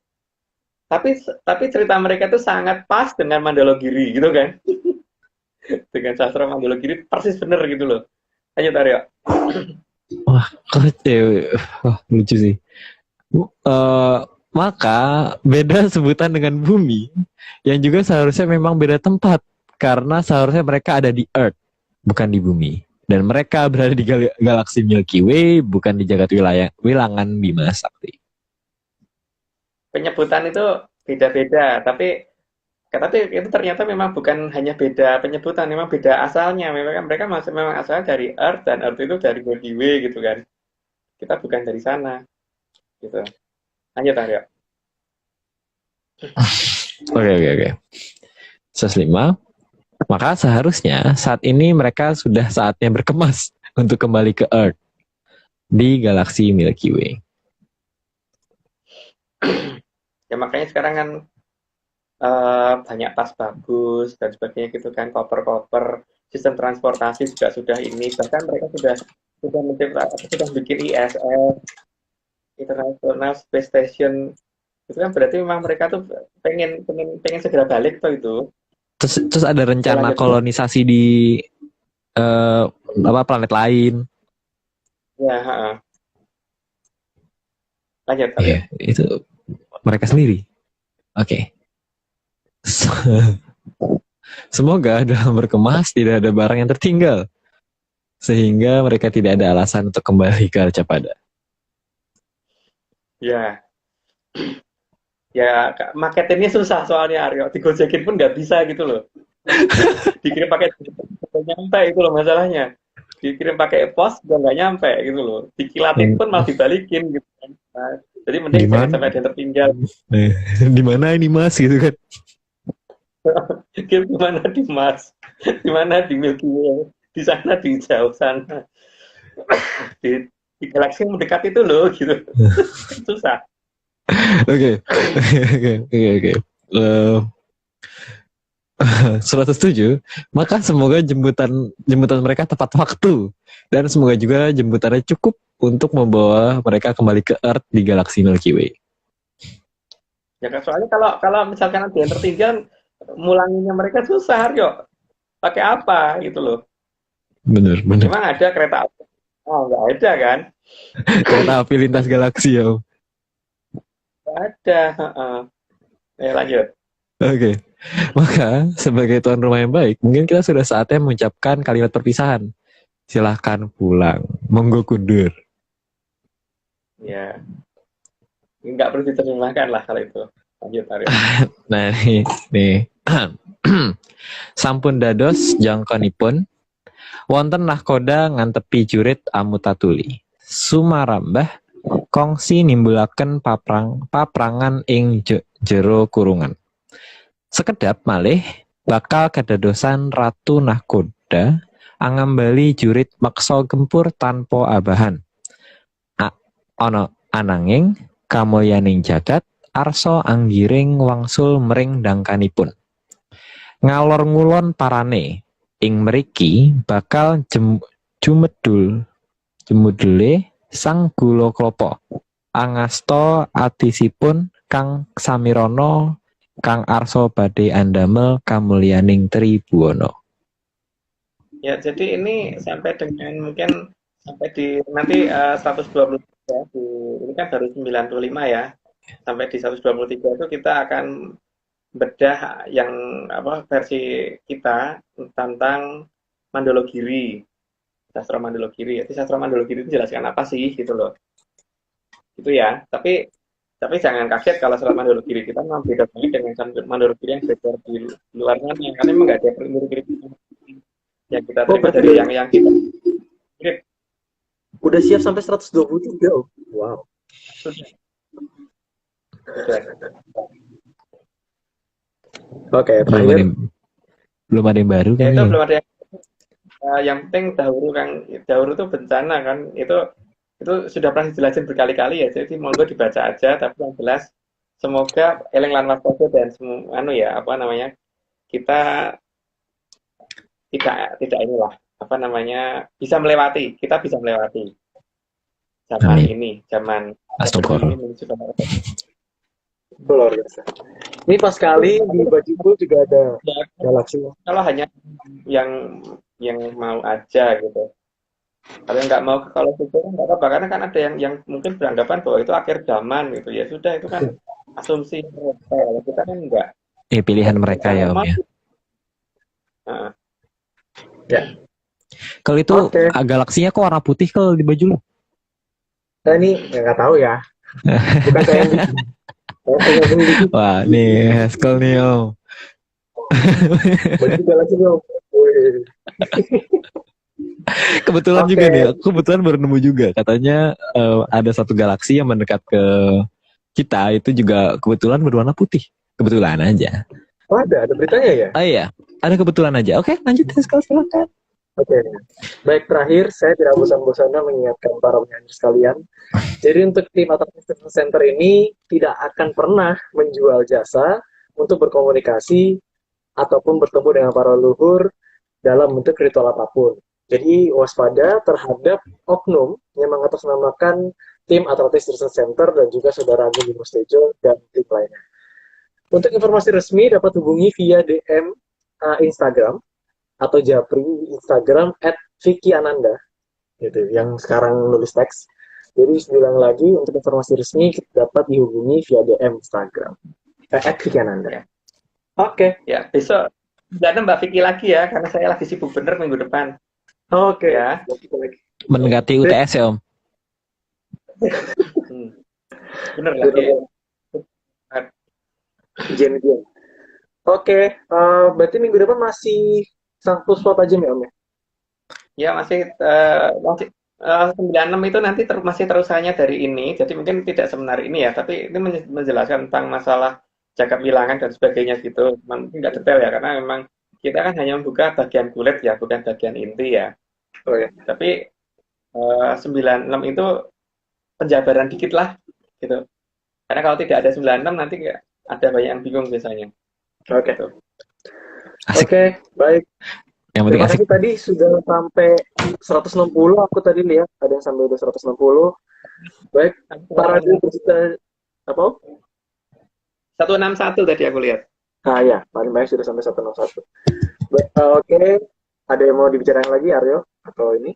Tapi cerita mereka itu sangat pas dengan Mandala Giri gitu kan. Dengan sastra Mandala Giri persis bener gitu loh. Lanjut Aryo. Wah, lucu sih. Maka beda sebutan dengan bumi yang juga seharusnya memang beda tempat karena seharusnya mereka ada di Earth bukan di bumi dan mereka berada di galaksi Milky Way bukan di jagat wilangan Bima Sakti. Penyebutan itu beda-beda, tapi Tapi itu ternyata memang bukan hanya beda penyebutan, memang beda asalnya. Memang mereka masih memang asalnya dari Earth dan Earth itu dari Milky Way gitu kan. Kita bukan dari sana gitu. Lanjut Aryo. Oke. 105. Maka seharusnya saat ini mereka sudah saatnya berkemas untuk kembali ke Earth di galaksi Milky Way. Ya makanya sekarang kan banyak tas bagus dan sebagainya gitu kan, koper-koper, sistem transportasi juga sudah ini, bahkan mereka sudah bikin ISS, International Space Station, itu kan berarti memang mereka tuh pengen segera balik tuh itu. Terus ada rencana kolonisasi di planet lain. Ya, lanjut. Iya, itu mereka sendiri. Oke. Semoga dalam berkemas tidak ada barang yang tertinggal, sehingga mereka tidak ada alasan untuk kembali ke Arcapada. Ya, ya marketingnya susah soalnya Aryo, digojekin pun nggak bisa gitu loh. Dikirim pakai nyampe itu loh masalahnya. Dikirim pakai pos juga nggak nyampe gitu loh. Dikilatin pun malah dibalikin gitu kan. Nah, jadi mending jangan sampai ada yang tertinggal. Di mana ini Mas gitu kan? Gimana di Mars, gimana di Milky Way, di sana di jauh sana, di galaksi yang mendekat itu loh gitu. Susah. Oke. 107. Maka semoga jemputan mereka tepat waktu, dan semoga juga jemputannya cukup untuk membawa mereka kembali ke Earth di galaksi Milky Way. Ya kan, soalnya kalau misalkan ada yang tertinggal, mulanginya mereka susah, Aryo. Pakai apa gitu loh. Bener. Memang ada kereta api. Oh, nggak ada kan? Kereta api lintas galaksi ya. Nggak ada. Lanjut. Oke. Maka sebagai tuan rumah yang baik, mungkin kita sudah saatnya mengucapkan kalimat perpisahan. Silahkan pulang. Monggo kundur. Ya. Nggak perlu diterjemahkan lah kalau itu. Lanjut, Aryo. Nah, nih. Sampun dados jangkonipun wonten nahkoda ngantepi jurit amutatuli. Sumarambah kongsi nimbulaken paprangan ing jero kurungan. Sekedap malih bakal kedadosan ratu nahkoda angambali jurit maksa gempur tanpa abahan. Ana ananging kamulyaning jagat arsa anggiring wangsul mering dangkanipun. Ngalor ngulon parane ing mriki bakal jumedule sang gula klapa angasta atisipun kang samirana kang arsa badhe andamel kamulyaning Tribuwana. Ya, jadi ini sampai dengan mungkin sampai di nanti 123 ini kan baru 95 ya. Sampai di 123 itu kita akan bedah yang versi kita tentang Mandologiri, sastra Mandologiri. Jadi sastra Mandologiri itu jelaskan apa sih gitu loh. Itu ya. Tapi jangan kaget kalau serat Mandologiri kita memang beda banget dengan Mandologiri yang beredar di luar sana. Karena memang nggak ada Mandologiri yang kita terima dari yang kita kirim. Udah siap sampai 123. Wow. Sudah. Oke, terakhir. Belum ada yang baru kan? Itu belum ada yang penting dahulu itu bencana kan. Itu sudah pernah dijelasin berkali-kali ya, jadi monggo dibaca aja, tapi yang jelas semoga eling lan waspada dan kita tidak inilah bisa melewati zaman ini, zaman Astagfirullah. Luar biasa. Ini pas kali di bajuku juga ada galaksi. Kalau hanya yang mau aja gitu. Kalau nggak mau kalau itu nggak apa-apa, karena kan ada yang mungkin beranggapan bahwa itu akhir zaman gitu, ya sudah, itu kan asumsi mereka, kita kan enggak. Pilihan mereka ya Om ya. Ya. Kalau itu galaksinya kok warna putih kalau di baju lu? Saya ini nggak tahu ya. Bukan saya yang bikin. Wah nih Haskell nih Om. Baju galaksi dong. Wih. Kebetulan Oke. juga nih, aku kebetulan baru nemu juga. Katanya ada satu galaksi yang mendekat ke kita itu juga kebetulan berwarna putih. Kebetulan aja. Oh, ada beritanya ya? Oh iya, ada kebetulan aja. Oke, lanjut silakan. Oke. Baik, terakhir saya tidak bosan-bosannya mengingatkan para penyanyi sekalian. Jadi untuk tim Atraksi Business Center ini tidak akan pernah menjual jasa untuk berkomunikasi ataupun bertemu dengan para leluhur dalam bentuk ritual apapun. Jadi waspada terhadap oknum yang mengatasnamakan tim Atraksi Business Center dan juga Saudara Agung Bimo Tejo dan tim lainnya. Untuk informasi resmi dapat hubungi via DM Instagram atau japri Instagram @VickyAnanda gitu, yang sekarang nulis teks. Jadi bilang lagi untuk informasi resmi dapat dihubungi via DM Instagram @VickyAnanda. Ya. Oke. Ya, besok ada Mbak Vicky lagi ya, karena saya lagi sibuk bener minggu depan. Oke. Ya. Mendekati UTS ya Om. Bener lagi. Jen. Oke, berarti minggu depan masih satu slot aja nih Om ya? Ya masih 96 itu nanti masih terusannya dari ini, jadi mungkin tidak semenarik ini ya, tapi ini menjelaskan tentang masalah jaga bilangan dan sebagainya gitu. Nggak detail ya, karena memang kita kan hanya membuka bagian kulit ya, bukan bagian inti ya. Oh ya. Tapi 96 itu penjabaran dikit lah gitu. Karena kalau tidak ada 96 nanti ada banyak yang bingung biasanya. Oke. Gitu. Asik. Oke, baik. Yang penting Terima asik. kasih tadi sudah sampai 160, aku tadi lihat ada yang sampai udah 160. Baik, para bercerita apa? 161 tadi aku lihat. Ah ya, paling banyak sudah sampai 161. Baik, oke. Ada yang mau dibicarain lagi Aryo atau ini?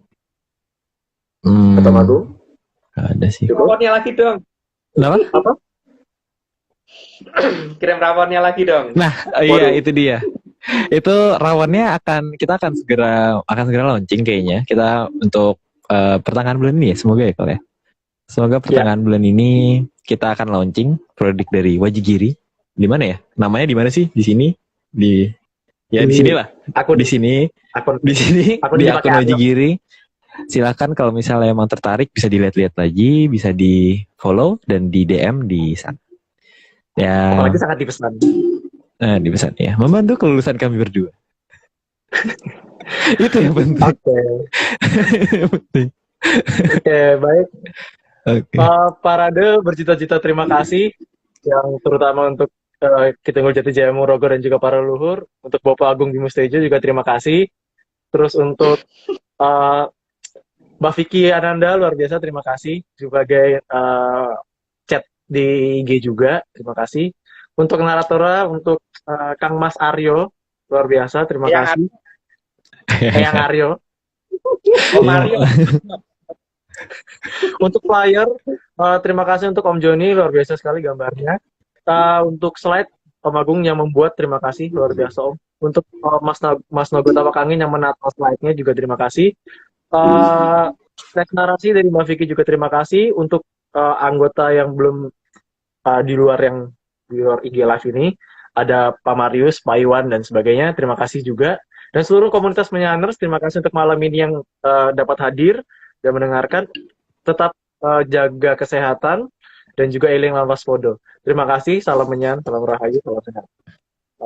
Atau Magung? Ada sih. Cukup? Rapornya lagi dong. Kenapa? Apa? Kirim rapornya lagi dong. Nah, iya itu dia. Itu rawannya kita akan segera launching kayaknya. Kita untuk pertengahan bulan ini ya, semoga ya kalau ya. Semoga pertengahan bulan ini kita akan launching produk dari Wajigiri. Di mana ya? Namanya di mana sih? Di sini? Di sinilah. Di sini di akun Wajigiri. Silakan kalau misalnya emang tertarik bisa dilihat-lihat lagi, bisa di follow dan di DM di sana. Ya. Apalagi sangat dipesan. Dipesan ya. Membantu kelulusan kami berdua. Itu yang penting. Oke, baik. Oke. Parade bercita-cita terima kasih yang terutama untuk Kitungul Jati Jaya Murogo dan juga para leluhur. Untuk Bapak Agung Bimo Tejo juga terima kasih. Terus untuk Mbak Vicky Ananda luar biasa terima kasih sebagai chat di IG juga terima kasih. Untuk naratora untuk Kang Mas Aryo luar biasa terima kasih. Yang Aryo. Om Aryo. Untuk flyer terima kasih untuk Om Joni luar biasa sekali gambarnya. Untuk slide Om Agung yang membuat terima kasih luar biasa Om. Untuk Mas Nogo Tawakangin yang menata slide-nya juga terima kasih. Teks narasi dari Mbak Vicky juga terima kasih. Untuk anggota yang belum di luar IG Live ini ada Pak Marius, Pak Iwan dan sebagainya terima kasih juga. Dan seluruh komunitas Menyaners terima kasih untuk malam ini yang dapat hadir dan mendengarkan. Tetap jaga kesehatan dan juga eling lan waspada. Terima kasih, salam menyan, salam rahayu, salam sehat.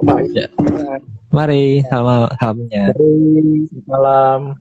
Bye. Mari, salamnya. Mari, salam.